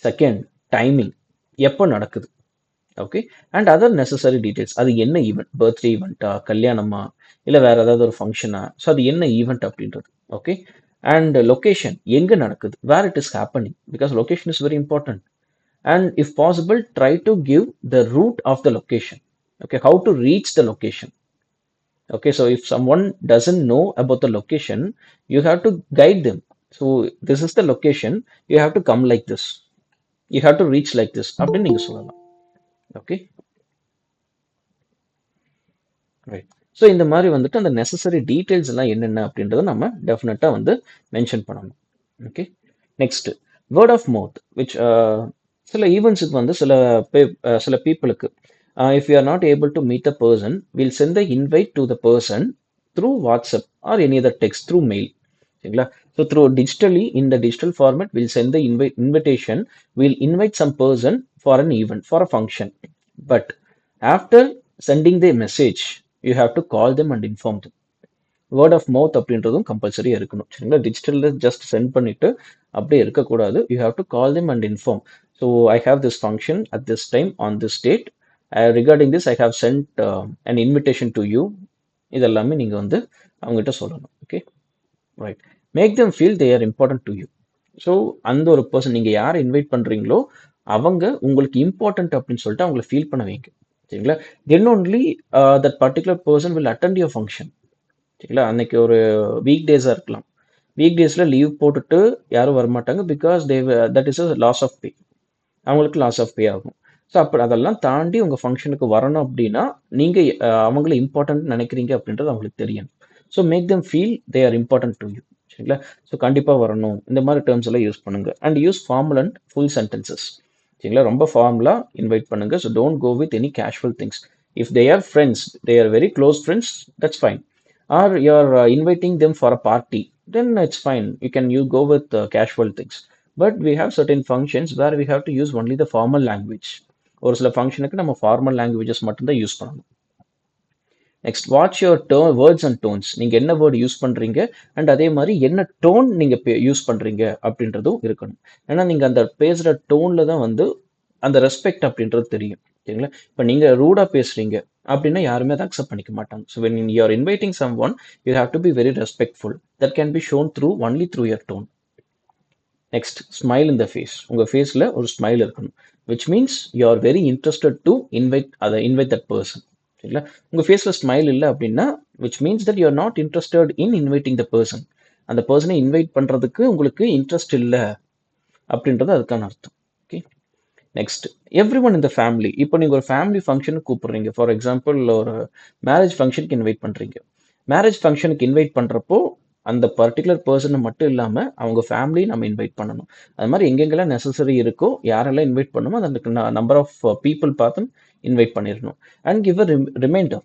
Second, timing, எப்போ நடக்குது. Okay, and other necessary details, அது என்ன event, birthday ஈவெண்ட்டா, கல்யாணமா, இல்லை வேற ஏதாவது ஒரு ஃபங்க்ஷனா, ஸோ அது என்ன ஈவெண்ட் அப்படின்றது. ஓகே, அண்ட் லொக்கேஷன், எங்கே நடக்குது, where it is happening, because location is very important. And if possible, try to give the route of the location. Okay, how to reach the location. Okay, so if someone doesn't know about the location, you have to guide them. So this is the location, you have to come like this, you have to reach like this அப்படின்னு நீங்க சொல்லலாம். Okay, right. So இந்த மாதிரி வந்துட்டு அந்த necessary details எல்லாம் என்னென்ன அப்படின்றத நம்ம டெஃபினட்டாக வந்து மென்ஷன் பண்ணணும். Okay, next, word of mouth, which சில ஈவெண்ட்ஸுக்கு வந்து சில பீப்புளுக்கு, if you are not able to meet the person, will send the invite to the person through WhatsApp or any other text through mail. சரிங்களா, so through digitally, in the digital format, will send the invitation, will invite some person for an event, for a function. But after sending the message, you have to call them and inform them. Word of mouth அப்படின்றதும் கம்பல்சரியாக இருக்கணும். சரிங்களா, டிஜிட்டலில் just send பண்ணிட்டு அப்படியே இருக்கக்கூடாது. You have to call them and inform. So I have this function at this time on this date, regarding this I have sent an invitation to you. இதெல்லாமே நீங்கள் வந்து அவங்ககிட்ட சொல்லணும். Okay, right. Make them feel they are important to you. So அந்த ஒரு person நீங்கள் யாரை invite பண்ணுறீங்களோ அவங்க உங்களுக்கு இம்பார்ட்டன்ட் அப்படின்னு சொல்லிட்டு அவங்கள ஃபீல் பண்ண வைங்க. சரிங்களா? Then only that particular person will attend your function. சரிங்களா? அன்னைக்கு ஒரு வீக் டேஸாக இருக்கலாம். வீக் டேஸில் லீவ் போட்டுட்டு யாரும் வரமாட்டாங்க. Because that is a loss of pay. அவங்களுக்கு லாஸ் ஆஃப் பே ஆகும். ஸோ அப்போ அதெல்லாம் தாண்டி உங்கள் ஃபங்க்ஷனுக்கு வரணும் அப்படின்னா நீங்கள் அவங்கள இம்பார்ட்டன்ட் நினைக்கிறீங்க அப்படின்றது அவங்களுக்கு தெரியணும். So make them feel they are important to you. சரிங்களா? ஸோ கண்டிப்பாக வரணும் இந்த மாதிரி டேர்ம்ஸ் எல்லாம் யூஸ் பண்ணுங்க. And use formal and full sentences. சரிங்களா? ரொம்ப ஃபார்முலா இன்வைட் பண்ணுங்க. So don't go with any casual things. If they are friends, they are very close friends, that's fine. Or you're inviting them for a party, then it's fine. You go with casual things. But we have certain functions where we have to use only the formal language. ஒரு சில ஃபங்க்ஷனுக்கு நம்ம formal languages மட்டும்தான் use பண்ணணும். Next watch your words and tones. நீங்கள் என்ன word use பண்ணுறீங்க and அதே மாதிரி என்ன டோன் நீங்கள் யூஸ் பண்ணுறீங்க அப்படின்றதும் இருக்கணும். ஏன்னா நீங்கள் அந்த பேசுகிற டோனில் தான் வந்து அந்த ரெஸ்பெக்ட் அப்படின்றது தெரியும். சரிங்களா? இப்போ நீங்கள் ரூடாக பேசுகிறீங்க அப்படின்னா யாருமே அதை அக்செப்ட் பண்ணிக்க மாட்டாங்க. So when you are inviting someone you have to be very respectful. That can be shown through only through your tone. Next smile in the face. உங்கள் ஃபேஸில் ஒரு ஸ்மைல் இருக்கணும். Which means you are very interested to invite that person. சரிங்களா? உங்கள் ஃபேஸில் smile இல்லை அப்படின்னா which means that you are not interested in inviting the person. அந்த பர்சனை இன்வைட் பண்ணுறதுக்கு உங்களுக்கு இன்ட்ரெஸ்ட் இல்லை அப்படின்றது அதுக்கான அர்த்தம். ஓகே. நெக்ஸ்ட் எவ்ரி ஒன் இந்த ஃபேமிலி. இப்போ நீங்கள் ஒரு ஃபேமிலி ஃபங்க்ஷனுக்கு கூப்பிட்றீங்க. ஃபார் எக்ஸாம்பிள் ஒரு மேரேஜ் ஃபங்க்ஷனுக்கு இன்வைட் பண்ணுறீங்க. மேரேஜ் ஃபங்க்ஷனுக்கு இன்வைட் பண்ணுறப்போ அந்த பர்டிகுலர் பர்சனை மட்டும் இல்லாமல் அவங்க ஃபேமிலியை நம்ம இன்வைட் பண்ணணும். அது மாதிரி எங்கெங்கெல்லாம் நெசசரி இருக்கோ யாரெல்லாம் இன்வைட் பண்ணணுமோ அதுக்கு நம்பர் ஆஃப் பீப்புள் பார்த்து இன்வைட் பண்ணிடணும். And give a reminder.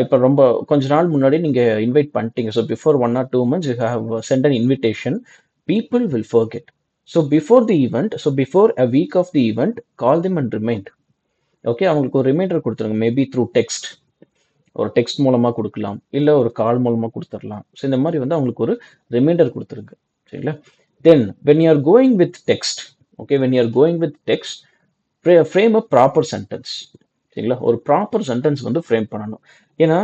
இப்போ ரொம்ப கொஞ்ச நாள் முன்னாடி நீங்கள் இன்வைட் பண்ணிட்டீங்க. So before 1 or 2 months you have sent an invitation. People will forget. So before the event, so before a week of the event, call them and remind. Okay, அவங்களுக்கு ஒரு reminder கொடுத்துருங்க. மேபி த்ரூ டெக்ஸ்ட், ஒரு text மூலமாக கொடுக்கலாம், இல்லை ஒரு கால் மூலமாக கொடுத்துடலாம். ஸோ இந்த மாதிரி வந்து அவங்களுக்கு ஒரு ரிமைண்டர் கொடுத்துருங்க. சரிங்களா? Then when you are going with text, okay, when you are going with text frame a proper sentence. சரிங்களா? ஒரு ப்ராப்பர் சென்டென்ஸ் வந்து ஃப்ரேம் பண்ணணும். ஏன்னா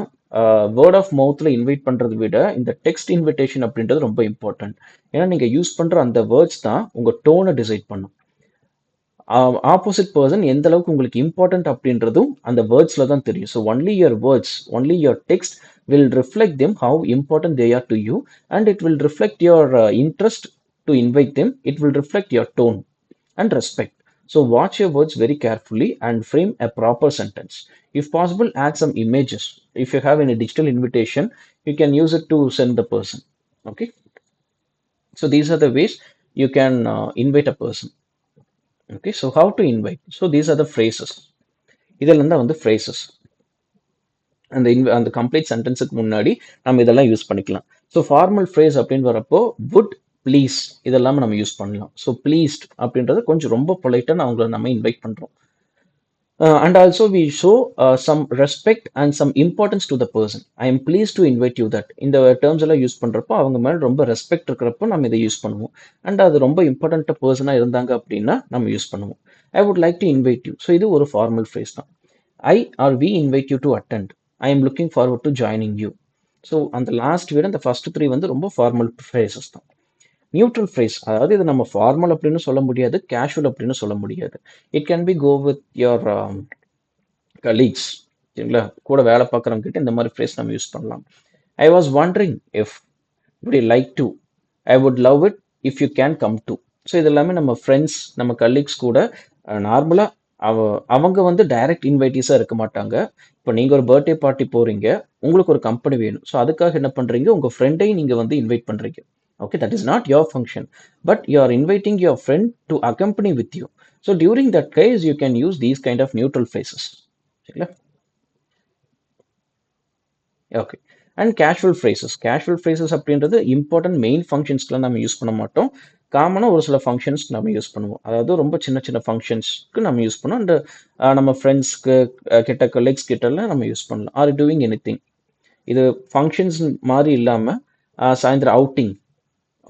வேர்ட் ஆஃப் மவுத்தில் இன்வைட் பண்ணுறதை விட இந்த டெக்ஸ்ட் இன்விடேஷன் அப்படின்றது ரொம்ப இம்பார்ட்டன்ட். ஏன்னா நீங்கள் யூஸ் பண்ணுற அந்த வேர்ட்ஸ் தான் உங்கள் டோனை டிசைட் பண்ணும். ஆப்போசிட் பர்சன் எந்த அளவுக்கு உங்களுக்கு இம்பார்ட்டன்ட் அப்படின்றதும் அந்த வேர்ட்ஸில் தான் தெரியும். So only your words, only your text will reflect them how important they are to you, and it will reflect your interest to invite them. It will reflect your tone and respect. So watch your words very carefully and frame a proper sentence. If possible, add some images. If you have any digital invitation, you can use it to send the person. Okay. So these are the ways you can invite a person. Okay. So how to invite? So these are the phrases. இதெல்லாம் தான் வந்து phrases. அந்த complete சென்டென்ஸுக்கு முன்னாடி நம்ம இதெல்லாம் use பண்ணிக்கலாம். So formal phrase அப்படின்னு வரப்போ வுட், ப்ளீஸ் இதெல்லாம் நம்ம யூஸ் பண்ணலாம். ஸோ ப்ளீஸ்ட் அப்படின்றது கொஞ்சம் ரொம்ப பொலைட்டாக அவங்கள நம்ம இன்வைட் பண்ணுறோம். And also we show some respect and some importance to the person. I am please to invite you that. இந்த டேர்ம்ஸ் எல்லாம் யூஸ் பண்ணுறப்போ அவங்க மேலே ரொம்ப ரெஸ்பெக்ட் இருக்கிறப்போ நம்ம இதை யூஸ் பண்ணுவோம். அண்ட் அது ரொம்ப இம்பார்ட்டண்ட்டாக பர்சனாக இருந்தாங்க அப்படின்னா நம்ம யூஸ் பண்ணுவோம். I would like to invite you. So இது ஒரு ஃபார்மல் ஃப்ரேஸ் தான். I or we invite you to attend. I am looking forward to joining you. So அந்த லாஸ்ட் விட அந்த ஃபர்ஸ்ட் 3 வந்து ரொம்ப ஃபார்மல் ஃப்ரேசஸ் தான். நியூட்ரல் ஃப்ரேஸ், அதாவது இது நம்ம ஃபார்மல் அப்படின்னு சொல்ல முடியாது, கேஷுவல் அப்படின்னு சொல்ல முடியாது. It can be go with your colleagues. சரிங்களா? கூட வேலை பார்க்குறவங்க கிட்ட இந்த மாதிரி ஃப்ரேஸ் நம்ம யூஸ் பண்ணலாம். ஐ was wondering if would you like to, I would love it if you can come to. So இது எல்லாமே நம்ம ஃப்ரெண்ட்ஸ், நம்ம கலீக்ஸ் கூட நார்மலாக அவங்க வந்து டைரக்ட் இன்வைட்டீஸாக இருக்க மாட்டாங்க. இப்போ நீங்கள் ஒரு பர்த்டே பார்ட்டி போகிறீங்க, உங்களுக்கு ஒரு கம்பெனி வேணும். ஸோ அதுக்காக என்ன பண்ணுறீங்க, உங்கள் ஃப்ரெண்டையும் நீங்கள் வந்து இன்வைட் பண்ணுறீங்க. Okay, that is not your function, but you are inviting your friend to accompany with you. So during that case, you can use these kind of neutral phrases. Okay. And casual phrases. Casual phrases அப்படின்றது important main ஃபங்க்ஷன்ஸ்க்குலாம் நம்ம use பண்ண மாட்டோம். காமனாக ஒரு சில ஃபங்க்ஷன்ஸ்க்கு நம்ம use பண்ணுவோம். அதாவது ரொம்ப சின்ன சின்ன ஃபங்க்ஷன்ஸ்க்கு நம்ம யூஸ் பண்ணுவோம். அண்ட் நம்ம ஃப்ரெண்ட்ஸ்க்கு கிட்ட கொலீக்ஸ் கிட்டலாம் நம்ம யூஸ் பண்ணலாம். Are doing any thing. இது ஃபங்க்ஷன்ஸ் மாதிரி இல்லாமல் சாயந்தரம் அவுட்டிங்,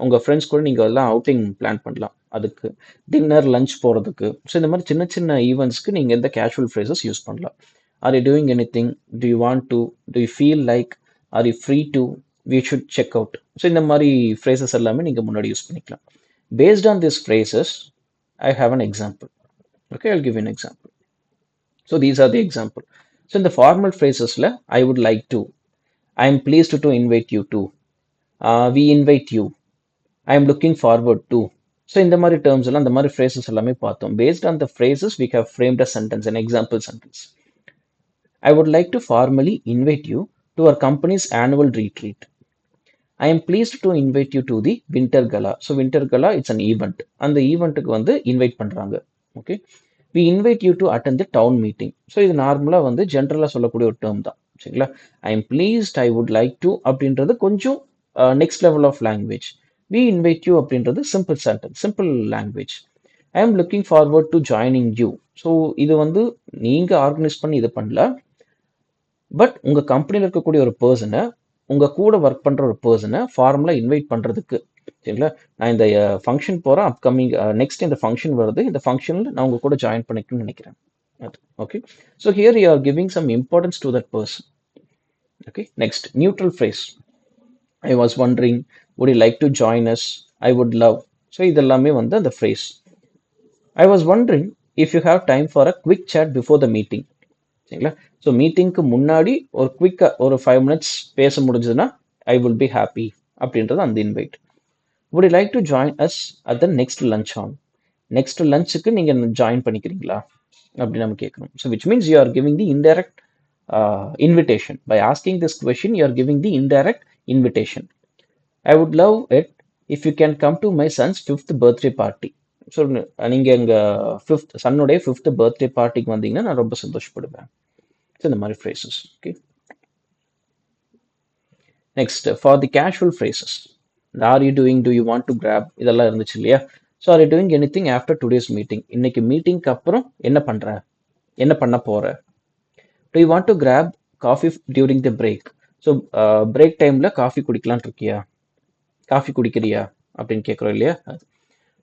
உங்கள் ஃப்ரெண்ட்ஸ் கூட நீங்கள் எல்லாம் அவுட்டிங் பிளான் பண்ணலாம். அதுக்கு டின்னர், லஞ்ச் போகிறதுக்கு. ஸோ இந்த மாதிரி சின்ன சின்ன ஈவெண்ட்ஸ்க்கு நீங்கள் இந்த கேஷுவல் ஃப்ரேசஸ் யூஸ் பண்ணலாம். Are you doing anything, do you want to, do you feel like, are you free to, we should check out. So இந்த மாதிரி ஃப்ரேசஸ் எல்லாமே நீங்கள் முன்னாடி யூஸ் பண்ணிக்கலாம். Based on these phrases, I have an example. Okay, I'll give you an example. So these are the example. So in the formal phrases, I would like to, I am pleased to invite you to, we invite you, I am looking forward to. So இந்த மாதிரி terms எல்லாம், இந்த மாதிரி phrases எல்லாமே பார்த்தோம். Based on the phrases, we have framed a sentence, an example sentence. I would like to formally invite you to our company's annual retreat. I am pleased to invite you to the Winter Gala. So Winter Gala, it's an event. அந்த ஈவெண்ட்டுக்கு வந்து invite பண்றாங்க. Okay, we invite you to attend the town meeting. So இது நார்மலா வந்து ஜென்ரலா சொல்லக்கூடிய ஒரு term தான். சரிங்களா? I am pleased, I would like to அப்படின்றது கொஞ்சம் next level of language. we invite you அப்படின்றது simple sentence, simple language. I am looking forward to joining you. So இது வந்து நீங்க ஆர்கனைஸ் பண்ணி இது பண்ணல, பட் உங்க கம்பெனியில் இருக்கக்கூடிய ஒரு பர்சனை, உங்க கூட ஒர்க் பண்ற ஒரு பர்சனை ஃபார்மலா இன்வைட் பண்றதுக்கு. சரிங்களா? நான் இந்த ஃபங்க்ஷன் போறேன், அப்கமிங் நெக்ஸ்ட் இந்த ஃபங்க்ஷன் வருது, இந்த ஃபங்க்ஷனில் நான் உங்க கூட ஜாயின் பண்ணிக்கணும்னு நினைக்கிறேன். Okay, so here you are giving some importance to that person. Okay, next neutral phrase. I was wondering, would you like to join us, I would love. So இதெல்லாமே வந்து அந்த phrase. I was wondering if you have time for a quick chat before the meeting. சரிங்களா? ஸோ மீட்டிங்க்கு முன்னாடி ஒரு குவிக்காக ஒரு 5 minutes பேச முடிஞ்சதுன்னா ஐ வில் பி ஹாப்பி அப்படின்றது அந்த invite. would you like to join us at the next lunch on. Next லஞ்சுக்கு நீங்கள் ஜாயின் பண்ணிக்கிறீங்களா அப்படின்னு நம்ம கேட்கணும். So which means you are giving the indirect invitation. By asking this question, you are giving the indirect invitation. I would love it if you can come to my son's 5th birthday party. So நீங்கள் எங்கள் சன்னுடைய 5th birthday பார்ட்டிக்கு வந்தீங்கன்னா நான் ரொம்ப சந்தோஷப்படுவேன். So இந்த மாதிரி phrases. Okay, next for the casual phrases. Are you doing, do you want to grab, இதெல்லாம் இருந்துச்சு இல்லையா? So are you doing anything after today's meeting. இன்னைக்கு மீட்டிங்க்கு அப்புறம் என்ன பண்ற, என்ன பண்ண போற. Do you want to grab coffee during the break. So break டைம்ல காஃபி குடிக்கலான் இருக்கியா, காஃபி குடிக்கிறியா அப்படின்னு கேட்குறோம் இல்லையா?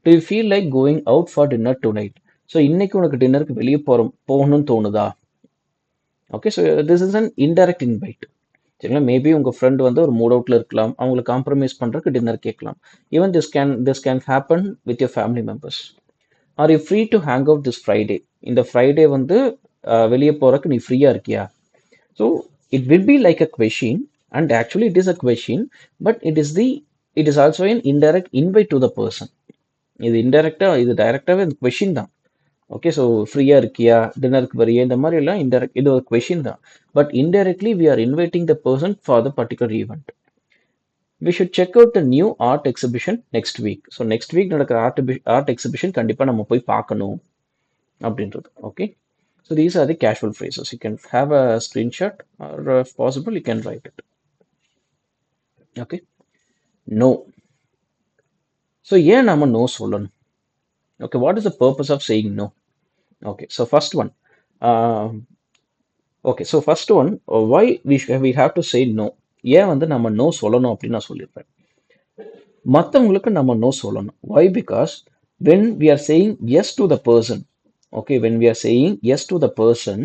Do you feel like going out for dinner tonight. So இன்னைக்கு உனக்கு டின்னருக்கு வெளியே போகணும்னு தோணுதா. Okay, so this is an indirect invite. சரிங்களா? மேபி உங்கள் ஃப்ரெண்ட் வந்து ஒரு மூட் அவுட்டில் இருக்கலாம், அவங்களை காம்ப்ரமைஸ் பண்ணுறதுக்கு டின்னர் கேட்கலாம். Even this can happen with your family members. R you free to hang out this Friday. இந்த ஃப்ரைடே வந்து வெளியே போகிறதுக்கு நீ ஃப்ரீயாக இருக்கியா. So it will be like a question, and actually it is a question, but it is also an indirect invite to the person. இது இன்டெரக்டாக, இது டைரக்டாகவே இந்த கொஷின் தான். ஓகே, ஸோ ஃப்ரீயாக இருக்கியா, டின்னருக்கு வரியா, இந்த மாதிரி எல்லாம் இன்டெரக்ட், இது ஒரு கொஷின் தான். But indirectly we are inviting the person for the particular event. We should check out the new art exhibition next week. So next week நடக்கிற ஆர்ட் எக்ஸிபிஷன் கண்டிப்பாக நம்ம போய் பார்க்கணும் அப்படின்றது. Okay, so these are the casual phrases. You can have a screenshot or if possible you can write it. Okay, no. So ஏன் நம்ம no சொல்லணும்? Okay, what is the purpose of saying no? Okay, so first one. Okay, so first one, why we have to say no. ஏன் வந்து நம்ம no சொல்லணும் அப்படின்னு நான் சொல்லியிருப்பேன். மற்றவங்களுக்கு நம்ம நோ சொல்லணும். Why? Because when we are saying yes to the person, okay, when we are saying yes to the person,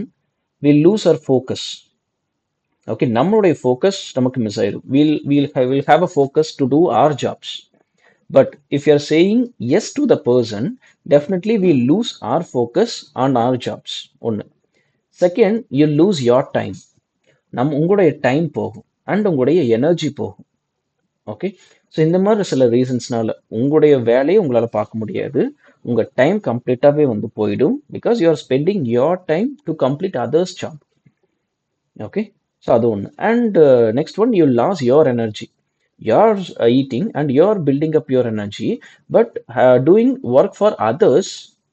we lose our focus. Okay, நம்மளுடைய focus நமக்கு மிஸ் ஆயிடும். We'll have a focus to do our jobs. But if you are saying yes to the person, definitely we lose our focus on our jobs. ஒன்று. Second, you lose your time. உங்களுடைய time போகும் and உங்களுடைய energy போகும். Okay, so இந்த மாதிரி சில ரீசன்ஸ்னால உங்களுடைய வேலையை உங்களால் பார்க்க முடியாது, உங்கள் டைம் கம்ப்ளீட்டாகவே வந்து போயிடும். Because you are spending your time to complete others job. Okay, so அது ஒன்று. And next one, you loss your energy. You're eating and you're building up your energy, but doing work for others,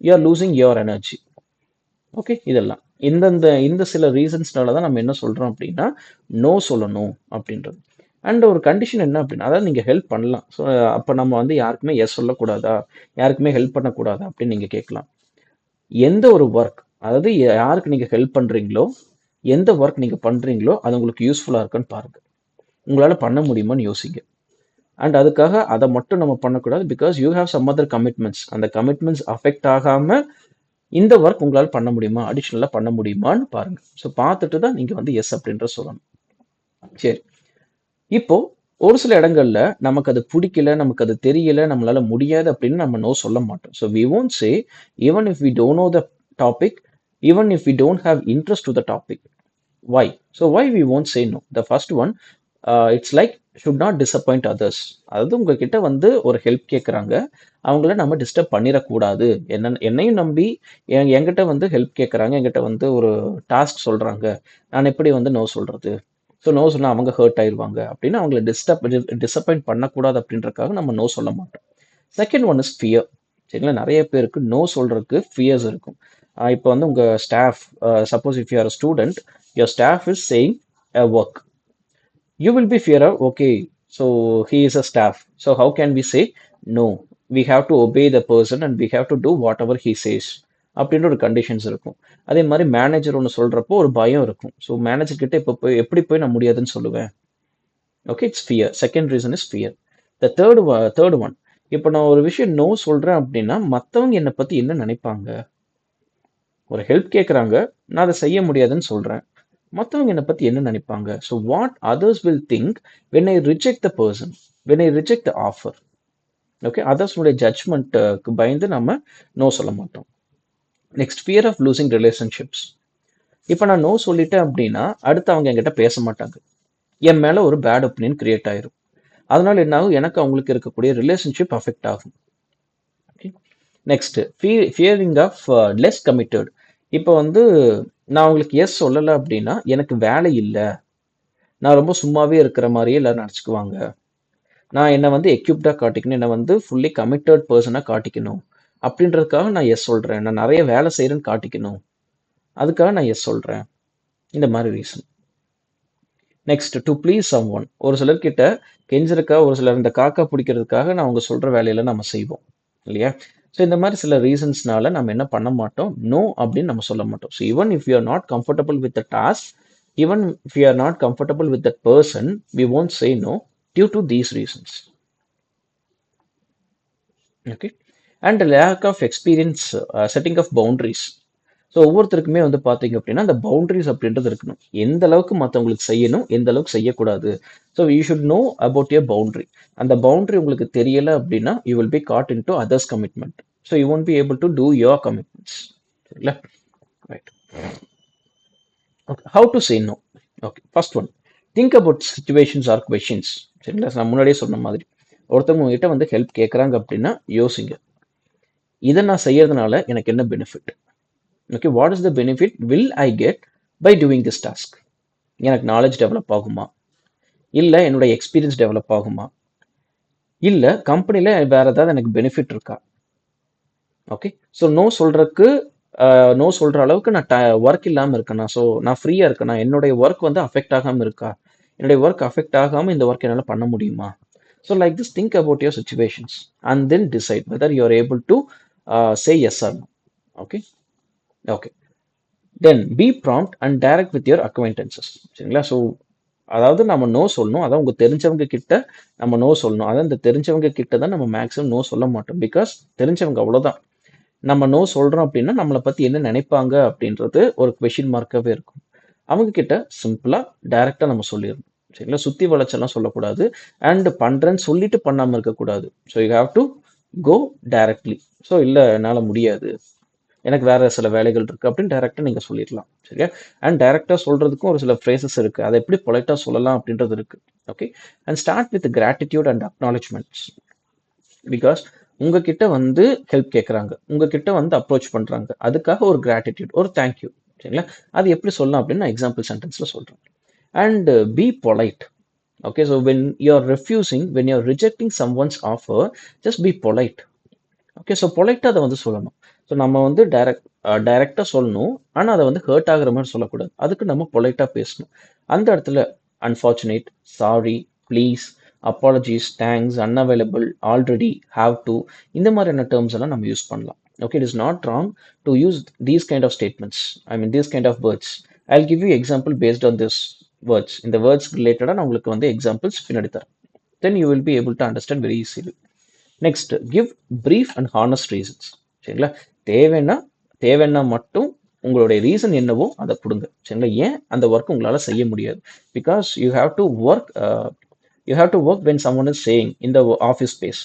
you're losing your energy. Okay, இதெல்லாம் இந்த சில ரீசன்ஸ்னால தான் நம்ம என்ன சொல்கிறோம் அப்படின்னா நோ சொல்லணும் அப்படின்றது. அண்ட் ஒரு கண்டிஷன் என்ன அப்படின்னா, அதாவது நீங்கள் ஹெல்ப் பண்ணலாம். ஸோ அப்போ நம்ம வந்து யாருக்குமே எஸ் சொல்லக்கூடாதா, யாருக்குமே ஹெல்ப் பண்ணக்கூடாதா அப்படின்னு நீங்கள் கேட்கலாம். எந்த ஒரு ஒர்க், அதாவது யாருக்கு நீங்கள் ஹெல்ப் பண்ணுறீங்களோ, எந்த ஒர்க் நீங்கள் பண்ணுறீங்களோ அது உங்களுக்கு யூஸ்ஃபுல்லாக இருக்குன்னு பாருங்கள், உங்களால் பண்ண முடியுமான்னு யோசிங்க. அண்ட் அதுக்காக அதை மட்டும் நம்ம பண்ணக்கூடாது. Because you have some other commitments. அந்த கமிட்மெண்ட்ஸ் அஃபெக்ட் ஆகாமல் இந்த ஒர்க் உங்களால் பண்ண முடியுமா, அடிஷ்னலாக பண்ண முடியுமான்னு பாருங்க. ஸோ பார்த்துட்டு தான் நீங்கள் வந்து எஸ் அப்படின்ற சொல்லணும். சரி, இப்போ ஒரு சில இடங்கள்ல நமக்கு அது பிடிக்கல, நமக்கு அது தெரியல, நம்மளால முடியாது அப்படின்னு நம்ம நோ சொல்ல மாட்டோம். So we won't say even if we don't know the topic, even if we don't have interest to the topic. Why? So why we won't say no? The first one, it's like should not disappoint others. அதாவது உங்ககிட்ட வந்து ஒரு help கேட்குறாங்க, அவங்கள நம்ம disturb பண்ணிடக்கூடாது. என்னையும் நம்பி என்கிட்ட வந்து ஹெல்ப் கேட்குறாங்க, என்கிட்ட வந்து ஒரு டாஸ்க் சொல்றாங்க, நான் எப்படி வந்து நோ சொல்றது? ஸோ நோ சொன்னா அவங்க ஹர்ட் ஆயிருவாங்க அப்படின்னு அவங்கள டிசப்பாயிண்ட் பண்ணக்கூடாது அப்படின்றதுக்காக நம்ம நோ சொல்ல மாட்டோம். Second one is fear. சரிங்களா, நிறைய பேருக்கு நோ சொல்றதுக்கு ஃபியர்ஸ் இருக்கும். இப்போ வந்து உங்க staff, suppose if you R student, your staff is saying a work, you will be fear of, okay, so he is a staff, so how can we say no? We have to obey the person and we have to do whatever he says அப்படின்ற ஒரு conditions இருக்கும். அதே மாதிரி manager ஒன்று சொல்றப்போ ஒரு பயம் இருக்கும். ஸோ மேனேஜர் கிட்ட இப்போ போய் எப்படி போய் நான் முடியாதுன்னு சொல்லுவேன்? Okay, it's fear. Second reason is fear. The third one, இப்போ நான் ஒரு விஷயம் நோ சொல்றேன் அப்படின்னா மற்றவங்க என்னை பத்தி என்ன நினைப்பாங்க? ஒரு ஹெல்ப் கேட்குறாங்க, நான் அதை செய்ய முடியாதுன்னு சொல்றேன், மற்றவங்க என்னை பத்தி என்ன நினைப்பாங்க? So what others will think when I reject the person, when I reject the offer. Okay, அதர்ஸுடைய ஜட்ஜ்மெண்ட்டுக்கு பயந்து நம்ம நோ சொல்ல மாட்டோம். Next, fear of losing relationships. இப்போ நான் நோ சொல்லிட்டேன் அப்படின்னா அடுத்து அவங்க என்கிட்ட பேச மாட்டாங்க, என் மேலே ஒரு பேட் ஒப்பீனியன் கிரியேட் ஆயிரும். அதனால என்ன ஆகும்? எனக்கு அவங்களுக்கு இருக்கக்கூடிய ரிலேஷன்ஷிப் அஃபெக்ட் ஆகும். Next, fearing of less committed. இப்போ வந்து நான் உங்களுக்கு எஸ் சொல்லலை அப்படின்னா எனக்கு வேலை இல்லை, நான் ரொம்ப சும்மாவே இருக்கிற மாதிரியே எல்லாரும் நினச்சிக்குவாங்க, நான் என்னை வந்து எக்யூப்டாக காட்டிக்கணும், என்னை வந்து ஃபுல்லி கமிட்டட் பர்சனாக காட்டிக்கணும் அப்படின்றதுக்காக நான் எஸ் சொல்கிறேன், நான் நிறைய வேலை செய்கிறேன்னு காட்டிக்கணும், அதுக்காக நான் எஸ் சொல்கிறேன். இந்த மாதிரி reason. Next, to please someone. ஒரு சிலர்கிட்ட கெஞ்சிருக்கா, ஒரு சிலர் இந்த காக்கா பிடிக்கிறதுக்காக நான் அவங்க சொல்கிற வேலையில நம்ம செய்வோம் இல்லையா? ஸோ இந்த மாதிரி சில ரீசன்ஸ்னால நம்ம என்ன பண்ண மாட்டோம், நோ அப்படின்னு நம்ம சொல்ல மாட்டோம். So even if you are not comfortable with the task, even if you are not comfortable with that person, we won't say no due to these reasons. Okay, and lack of experience setting of boundaries. So ஒவ்வொருத்தருக்குமே வந்து பார்த்தீங்க அப்படின்னா அந்த boundaries அப்படின்றது இருக்கணும். எந்த அளவுக்கு மற்றவங்களுக்கு செய்யணும், எந்த அளவுக்கு செய்யக்கூடாது. So you should know about your boundary. அந்த பவுண்டரி உங்களுக்கு தெரியலை அப்படின்னா you will be caught in to others commitment. So you won't be able to do your commitments. சரிங்களா? Right. Okay, how to say no. Okay, first one, think about situations or questions. சரிங்களா, நான் முன்னாடியே சொன்ன மாதிரி ஒருத்தவங்க உங்ககிட்ட வந்து help கேட்குறாங்க அப்படின்னா யோசிங்க, இதை நான் செய்யறதுனால எனக்கு என்ன benefit? Okay, what is the benefit will I get by doing this task? எனக்கு நாலேஜ் டெவலப் ஆகுமா, இல்லை என்னுடைய எக்ஸ்பீரியன்ஸ் டெவலப் ஆகுமா, இல்லை கம்பெனியில் வேற ஏதாவது எனக்கு பெனிஃபிட் இருக்கா? ஓகே, ஸோ நோ சொல்றதுக்கு நோ சொல்ற அளவுக்கு நான் ஒர்க் இல்லாமல் இருக்கேனா? ஸோ நான் ஃப்ரீயாக இருக்கேனா? என்னுடைய ஒர்க் வந்து அஃபெக்ட் ஆகாமல் இருக்கா? என்னுடைய ஒர்க் அஃபெக்ட் ஆகாமல் இந்த ஒர்க் என்னால் பண்ண முடியுமா? So like this think about your situations and then decide whether you are able to say yes or no. Okay, okay, then be prompt and direct with your acquaintances. சரிங்களா? So அதாவது நம்ம no சொல்லணும், அதான் உங்க தெரிஞ்சவங்க கிட்ட நம்ம no சொல்லணும். அதான் இந்த தெரிஞ்சவங்க கிட்ட தான் நம்ம மேக்ஸிமம் நோ சொல்ல மாட்டோம். பிகாஸ் தெரிஞ்சவங்க அவ்வளோதான். நம்ம நோ சொல்றோம் அப்படின்னா நம்மளை பத்தி என்ன நினைப்பாங்க அப்படின்றது ஒரு கொஷின் மார்க்காவே இருக்கும். அவங்க கிட்ட சிம்பிளா டைரக்டா நம்ம சொல்லிடணும். சரிங்களா? சுத்தி வளைச்செல்லாம் சொல்லக்கூடாது, அண்ட் பண்றேன்னு சொல்லிட்டு பண்ணாம இருக்கக்கூடாது. So you have to go directly. So இல்லை என்னால் முடியாது, எனக்கு வேற சில வேலைகள் இருக்கு அப்படின்னு டைரக்டா நீங்க சொல்லிடலாம். சரியா? அண்ட் டைரக்டா சொல்றதுக்கும் ஒரு சில ஃப்ரேசஸ் இருக்கு, அதை எப்படி பொலைட்டா சொல்லலாம் அப்படின்றது இருக்கு. Okay, and start with gratitude and acknowledgements. Because உங்ககிட்ட வந்து ஹெல்ப் கேட்குறாங்க, உங்ககிட்ட வந்து அப்ரோச் பண்றாங்க, அதுக்காக ஒரு கிராட்டிடியூட், ஒரு தேங்க்யூ. சரிங்களா? அது எப்படி சொல்லலாம் அப்படின்னு நான் எக்ஸாம்பிள் சென்டென்ஸ்ல சொல்றேன். And be polite. Okay, so when you are refusing, when you are rejecting someone's offer, just be polite. Okay, so பொலைட்டாக அதை வந்து சொல்லணும். ஸோ நம்ம வந்து டைரக்டாக சொல்லணும், ஆனால் அதை வந்து ஹர்ட் ஆகுற மாதிரி சொல்லக்கூடாது. அதுக்கு நம்ம பொலைட்டாக பேசணும். அந்த இடத்துல unfortunate, sorry, please, apologies, thanks, unavailable, already, have to, இந்த மாதிரியான டேர்ம்ஸ் எல்லாம் நம்ம யூஸ் பண்ணலாம். Okay, it is not wrong to use these kind of statements, I mean these kind of words. I will give you example based on this words. இந்த words ரிலேட்டடாக நான் உங்களுக்கு வந்து எக்ஸாம்பிள்ஸ் பின்னாடி தரேன். Then you will be able to understand very easily. Next, give brief and honest reasons. சரிங்களா? தேவைன்னா தேவைன்னா மட்டும் உங்களுடைய ரீசன் என்னவோ அதை கொடுங்க. சரிங்களா? ஏன் அந்த ஒர்க் உங்களால் செய்ய முடியாது? Because you have to work You have to work when someone is saying in the office space.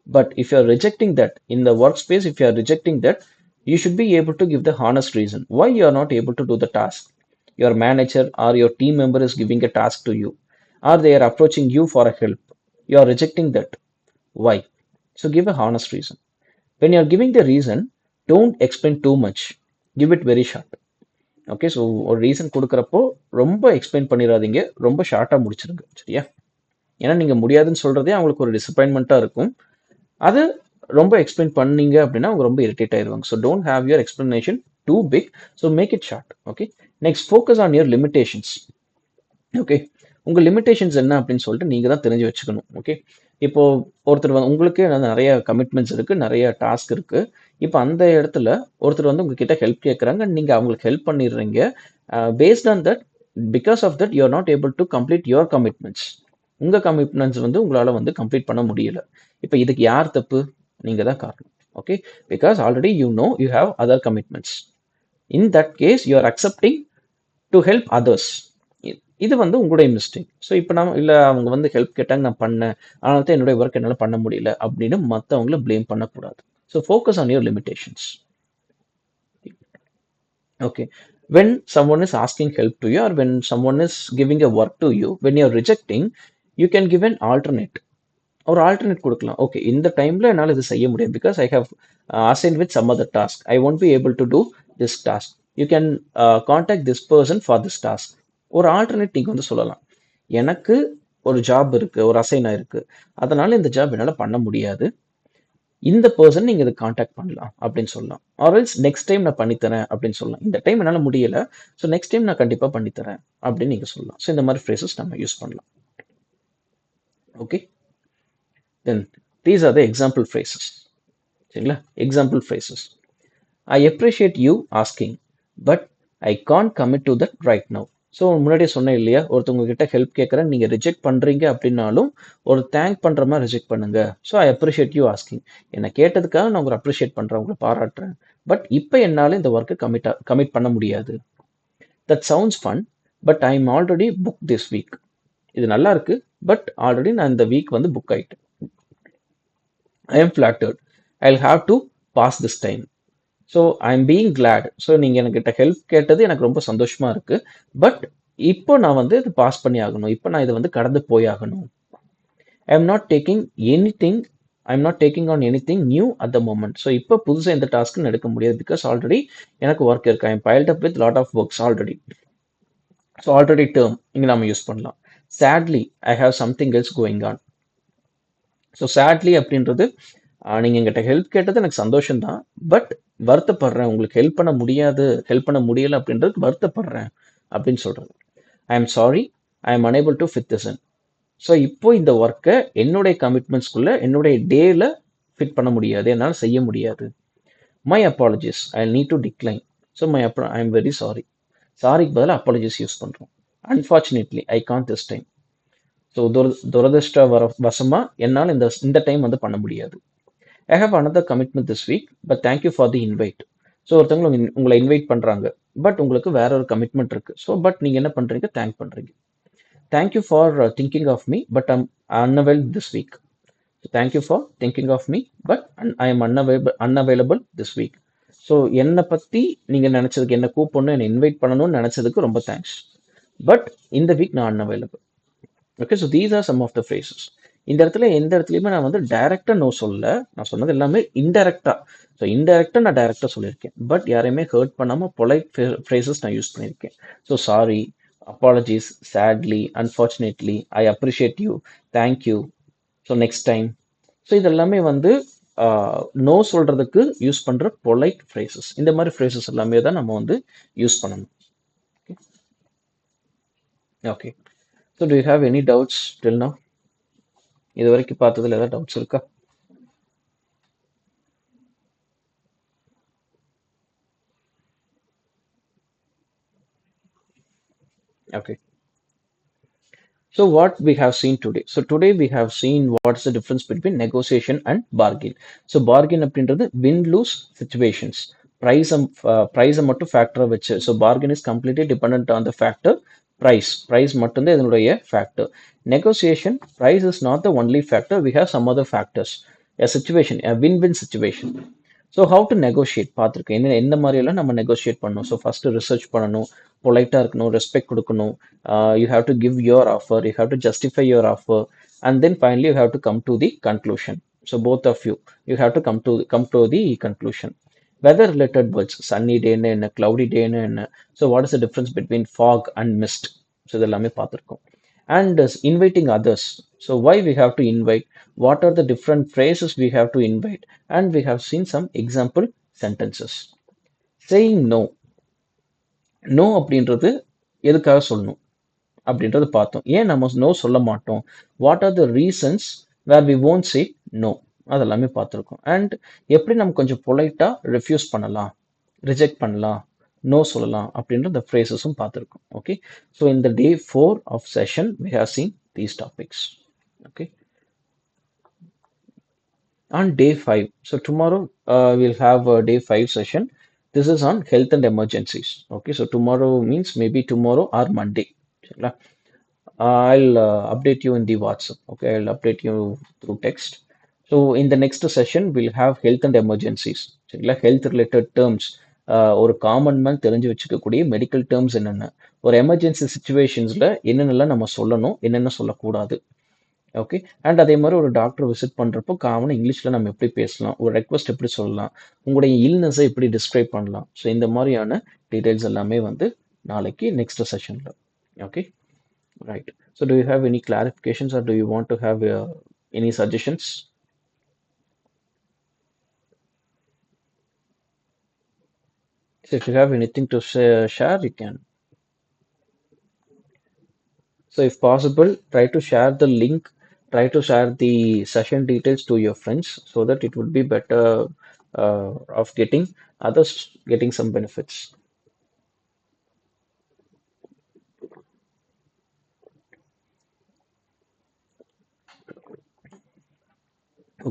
But if you are rejecting that in the workspace, if you are rejecting that, you should be able to give the honest reason why you are not able to do the task. Your manager or your team member is giving a task to you, or they are approaching you for a help. You are rejecting that. Why? So give a honest reason. When you are giving the reason, don't explain too much. Give it very short. Okay, so ஒரு reason கொடுக்குறப்போ ரொம்ப explain பண்ணிடாதீங்க, ரொம்ப ஷார்ட்டாக முடிச்சிருங்க, சரியா? ஏன்னா நீங்கள் முடியாதுன்னு சொல்கிறதே அவங்களுக்கு ஒரு டிசப்பாயின்மெண்ட்டாக இருக்கும். அது ரொம்ப எக்ஸ்பிளைன் பண்ணீங்க அப்படின்னா அவங்க ரொம்ப இரிட்டேட் ஆயிடுவாங்க. So don't have your explanation too big. So make it short. Okay, next focus on your limitations. Okay, உங்கள் லிமிடேஷன்ஸ் என்ன அப்படின்னு சொல்லிட்டு நீங்கள் தான் தெரிஞ்சு வச்சுக்கணும். ஓகே, இப்போ ஒருத்தர் வந்து உங்களுக்கு நிறைய கமிட்மெண்ட்ஸ் இருக்குது, நிறைய டாஸ்க் இருக்குது. இப்போ அந்த இடத்துல ஒருத்தர் வந்து உங்ககிட்ட ஹெல்ப் கேட்குறாங்க, நீங்கள் அவங்களுக்கு ஹெல்ப் பண்ணிடுறீங்க. Based on that, because of that you are not able to complete your commitments. உங்கள் கமிட்மெண்ட்ஸ் வந்து உங்களால் வந்து கம்ப்ளீட் பண்ண முடியல. இப்போ இதுக்கு யார் தப்பு? நீங்கள் தான் காரணம். Okay, because already you know you have other commitments. In that case you are accepting to help others. இது வந்து உங்களுடைய மிஸ்டேக். ஸோ இப்போ நான் இல்லை அவங்க வந்து ஹெல்ப் கேட்டாங்க, நான் பண்ணேன், அதனால தான் என்னுடைய ஒர்க் என்னால் பண்ண முடியல அப்படின்னு மற்றவங்கள ப்ளேம் பண்ணக்கூடாது. So focus on your limitations. Okay, when someone is asking help to you or when someone is giving a work to you, when you're rejecting, you can give an alternate. ஒரு alternate கொடுக்கலாம். Okay, இந்த டைமில் என்னால் இது செய்ய முடியாது because I have assign with some other task, I won't be able to do this task. You can contact this person for this task. ஒரு alternate நீங்கள் வந்து சொல்லலாம், எனக்கு ஒரு ஜாப் இருக்குது, ஒரு அசைன் ஆயிருக்கு, அதனால இந்த ஜாப் என்னால் பண்ண முடியாது, இந்த பர்சன் நீங்கள் இதை காண்டாக்ட் பண்ணலாம் அப்படின்னு சொல்லலாம். ஆர்எல்ஸ் நெக்ஸ்ட் டைம் நான் பண்ணித்தரேன் அப்படின்னு சொல்லலாம். இந்த டைம் என்னால் முடியலை, ஸோ நெக்ஸ்ட் டைம் நான் கண்டிப்பாக பண்ணித்தரேன் அப்படின்னு நீங்கள் சொல்லலாம். ஸோ இந்த மாதிரி ஃப்ரேசஸ் நம்ம யூஸ் பண்ணலாம். Okay, then these are the example phrases. சரிங்களா? Example phrases. I appreciate you asking, but I can't commit to that right now. So முன்னாடியே சொன்னேன் இல்லையா, ஒருத்தவங்க கிட்ட ஹெல்ப் கேட்குறேன், நீங்கள் ரிஜெக்ட் பண்ணுறீங்க அப்படின்னாலும் ஒரு தேங்க் பண்ணுற மாதிரி ரிஜெக்ட் பண்ணுங்க. So I appreciate you asking. என்னை கேட்டதுக்காக நான் உங்களை அப்ரிஷியேட் பண்ணுறேன், உங்களை பாராட்டுறேன், பட் இப்போ என்னால் இந்த ஒர்க்கை கமிட் பண்ண முடியாது. That sounds fun, but I M already book this week. இது நல்லா இருக்கு, பட் ஆல்ரெடி நான் இந்த வீக் வந்து புக் ஆகிட்டேன். I am flattered. I'll have to pass this time. So I am being glad. So நீங்கள் என்கிட்ட ஹெல்ப் கேட்டது எனக்கு ரொம்ப சந்தோஷமாக இருக்குது, பட் இப்போ நான் வந்து இது பாஸ் பண்ணி ஆகணும், இப்போ நான் இதை வந்து கடந்து போய் ஆகணும். I am not taking anything, I am not taking on anything new at the moment. So இப்போ புதுசாக எந்த டாஸ்க்கும் எடுக்க முடியாது பிகாஸ் ஆல்ரெடி எனக்கு ஒர்க் இருக்கு. I am piled up with lot of works already. So already term இங்கே நம்ம use பண்ணலாம். Sadly I have something else going on. So sadly அப்படின்றது நீங்கள் எங்கிட்ட ஹெல்ப் கேட்டது எனக்கு சந்தோஷம்தான், பட் வருத்தப்படுறேன், உங்களுக்கு ஹெல்ப் பண்ண முடியாது, ஹெல்ப் பண்ண முடியலை அப்படின்றதுக்கு வருத்தப்படுறேன் அப்படின்னு சொல்கிறது. I am sorry, I am unable to fit this in. So இப்போ இந்த ஒர்க்கை என்னுடைய கமிட்மெண்ட்ஸ்குள்ளே என்னுடைய டேயில் ஃபிட் பண்ண முடியாது, என்னால் செய்ய முடியாது. My apologies, I need to decline. So I am very sorry. சாரிக்கு பதிலாக அப்பாலஜிஸ் யூஸ் பண்ணுறோம். Unfortunately I can't this time. So வசமாக என்னால் இந்த டைம் வந்து பண்ண முடியாது. I have another commitment this week, but thank you for the invite. So ஒருத்தவங்க உங்களை இன்வைட் பண்ணுறாங்க, பட் உங்களுக்கு வேற ஒரு கமிட்மெண்ட் இருக்குது. ஸோ பட் நீங்கள் என்ன பண்ணுறீங்க, தேங்க் பண்ணுறீங்க. Thank you for thinking of me, but I'm unavailable this week. So thank you for thinking of me, but I am unavailable this week. So என்னை பற்றி நீங்கள் நினச்சதுக்கு, என்ன கூப்பிடணும், என்னை இன்வைட் பண்ணணும்னு நினச்சதுக்கு ரொம்ப தேங்க்ஸ், பட் இந்த வீக் நான் unavailable. Okay, so these are some of the phrases. இந்த இடத்துல எந்த இடத்துலையுமே நான் வந்து டைரெக்டாக நோ சொல்ல, நான் சொன்னது எல்லாமே இன்டெரக்டாக. ஸோ இன்டெரக்டாக நான் டைரெக்டாக சொல்லியிருக்கேன், பட் யாரையுமே ஹர்ட் பண்ணாமல் பொலைட் ஃப்ரேசஸ் நான் யூஸ் பண்ணியிருக்கேன். So sorry, apologies, sadly, unfortunately, I appreciate you, thank you, so next time. So இதெல்லாமே வந்து நோ சொல்கிறதுக்கு யூஸ் பண்ணுற பொலைட் ஃப்ரேசஸ். இந்த மாதிரி ஃப்ரேசஸ் எல்லாமே தான் நம்ம வந்து யூஸ் பண்ணணும். Okay, so do you have any doubts till now? இது வரைக்கும் பார்த்ததுல ஏதாவது டவுட்ஸ் இருக்கா? Okay. So what we have seen today. So today we have seen what's the difference between negotiation and bargain. So bargain அப்படின்றது win-lose situations. Price மட்டும் factor வச்சு. So bargain is completely dependent on the factor price மட்டும்தான் இதனுடைய factor. Negotiation, price is not the only factor. We have some other factors. A situation, a win-win situation. So how to negotiate பார்த்துருக்கேன் என்ன எந்த மாதிரியெல்லாம் நம்ம negotiate பண்ணணும். So first research பண்ணணும், பொலைட்டாக இருக்கணும், ரெஸ்பெக்ட் கொடுக்கணும். You have to give your offer, you have to justify your offer, and then finally you have to come to the conclusion. So both of you you have to come to the conclusion. Weather related words, sunny டேன்னு என்ன, cloudy டேன்னு என்ன, so what is the difference between fog and mist, so இதெல்லாமே பார்த்துருக்கோம். And inviting others, so why we have to invite, what are the different phrases we have to invite, and we have seen some example sentences. Saying no, no அப்படின்றது எதுக்காக சொல்லணும் அப்படின்றத பார்த்தோம். ஏன் நம்ம no சொல்ல மாட்டோம், what are the reasons where we won't say no, அதெல்லாமே பார்த்துருக்கோம். அண்ட் எப்படி நம்ம கொஞ்சம் பொலைட்டாக ரெஃப்யூஸ் பண்ணலாம், ரிஜெக்ட் பண்ணலாம், நோ சொல்லலாம் அப்படின்ற the phrases-உம் பார்த்துருக்கோம். ஓகே, ஸோ இந்த day 4 of session we have seen these topics. Okay. On day 5, so tomorrow we'll have a day 5 session. This is on health and emergencies. Okay, so tomorrow means maybe tomorrow or Monday. சரிங்களா? I'll update you in the WhatsApp. Okay, I'll update you through text. So in the next session we'll have health and emergencies. சரிங்களா? Health related terms, ஒரு common man தெரிஞ்சு வச்சுக்கக்கூடிய medical terms என்னென்ன, ஒரு emergency சுச்சுவேஷன்ஸில் என்னென்னலாம் நம்ம சொல்லணும், என்னென்ன சொல்லக்கூடாது. ஓகே, அண்ட் அதே மாதிரி ஒரு டாக்டர் விசிட் பண்ணுறப்போ காமனாக இங்கிலீஷில் நம்ம எப்படி பேசலாம், ஒரு ரெக்வஸ்ட் எப்படி சொல்லலாம், உங்களுடைய இல்னஸை எப்படி டிஸ்கிரைப் பண்ணலாம். ஸோ இந்த மாதிரியான டீட்டெயில்ஸ் எல்லாமே வந்து நாளைக்கு நெக்ஸ்ட் செஷனில். Okay, right. So do you have any clarifications or do you want to have any suggestions? So if you have anything to share, you can. So if possible, try to share the link, try to share the session details to your friends so that it would be better of getting others getting some benefits.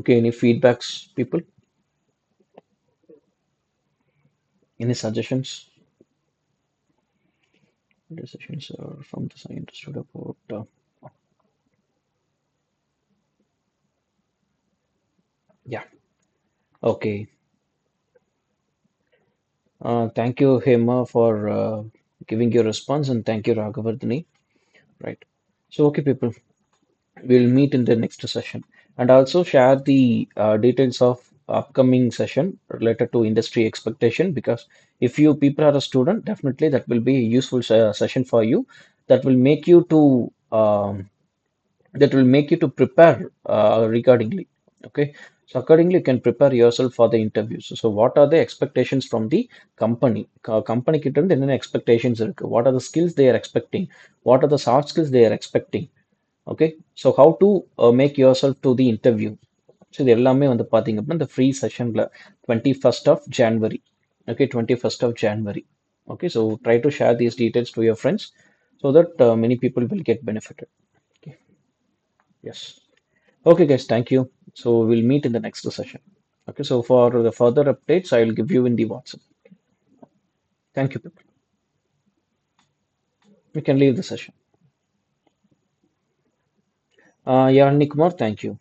Okay, any feedbacks, people? Any suggestions? Decisions from the scientist about. Yeah. Okay. Thank you, Hema, for giving your response, and thank you, Raghavardhani. Right. So, okay, people, we'll meet in the next session, and also share the details of upcoming session related to industry expectation. Because if you people are a student, definitely that will be a useful session for you. That will make you to prepare regardingly. Okay, so accordingly you can prepare yourself for the interviews. So what are the expectations from the company, company கிட்ட இருந்து என்னென்ன expectations இருக்கு, what are the skills they are expecting, what are the soft skills they are expecting. Okay, so how to make yourself to the interview. So இது எல்லாமே வந்து பார்த்தீங்க அப்படின்னா இந்த ஃப்ரீ செஷனில் 21st of January. Okay, 21st of January. Okay, so try to share these details to your friends so that many people will get benefited. Okay, yes. Okay, guys, thank you. So we'll meet in the next session. Okay, so for the further updates, I will give you in the WhatsApp. Thank you, people. We can leave the session. Yeah, Nikumar, thank you.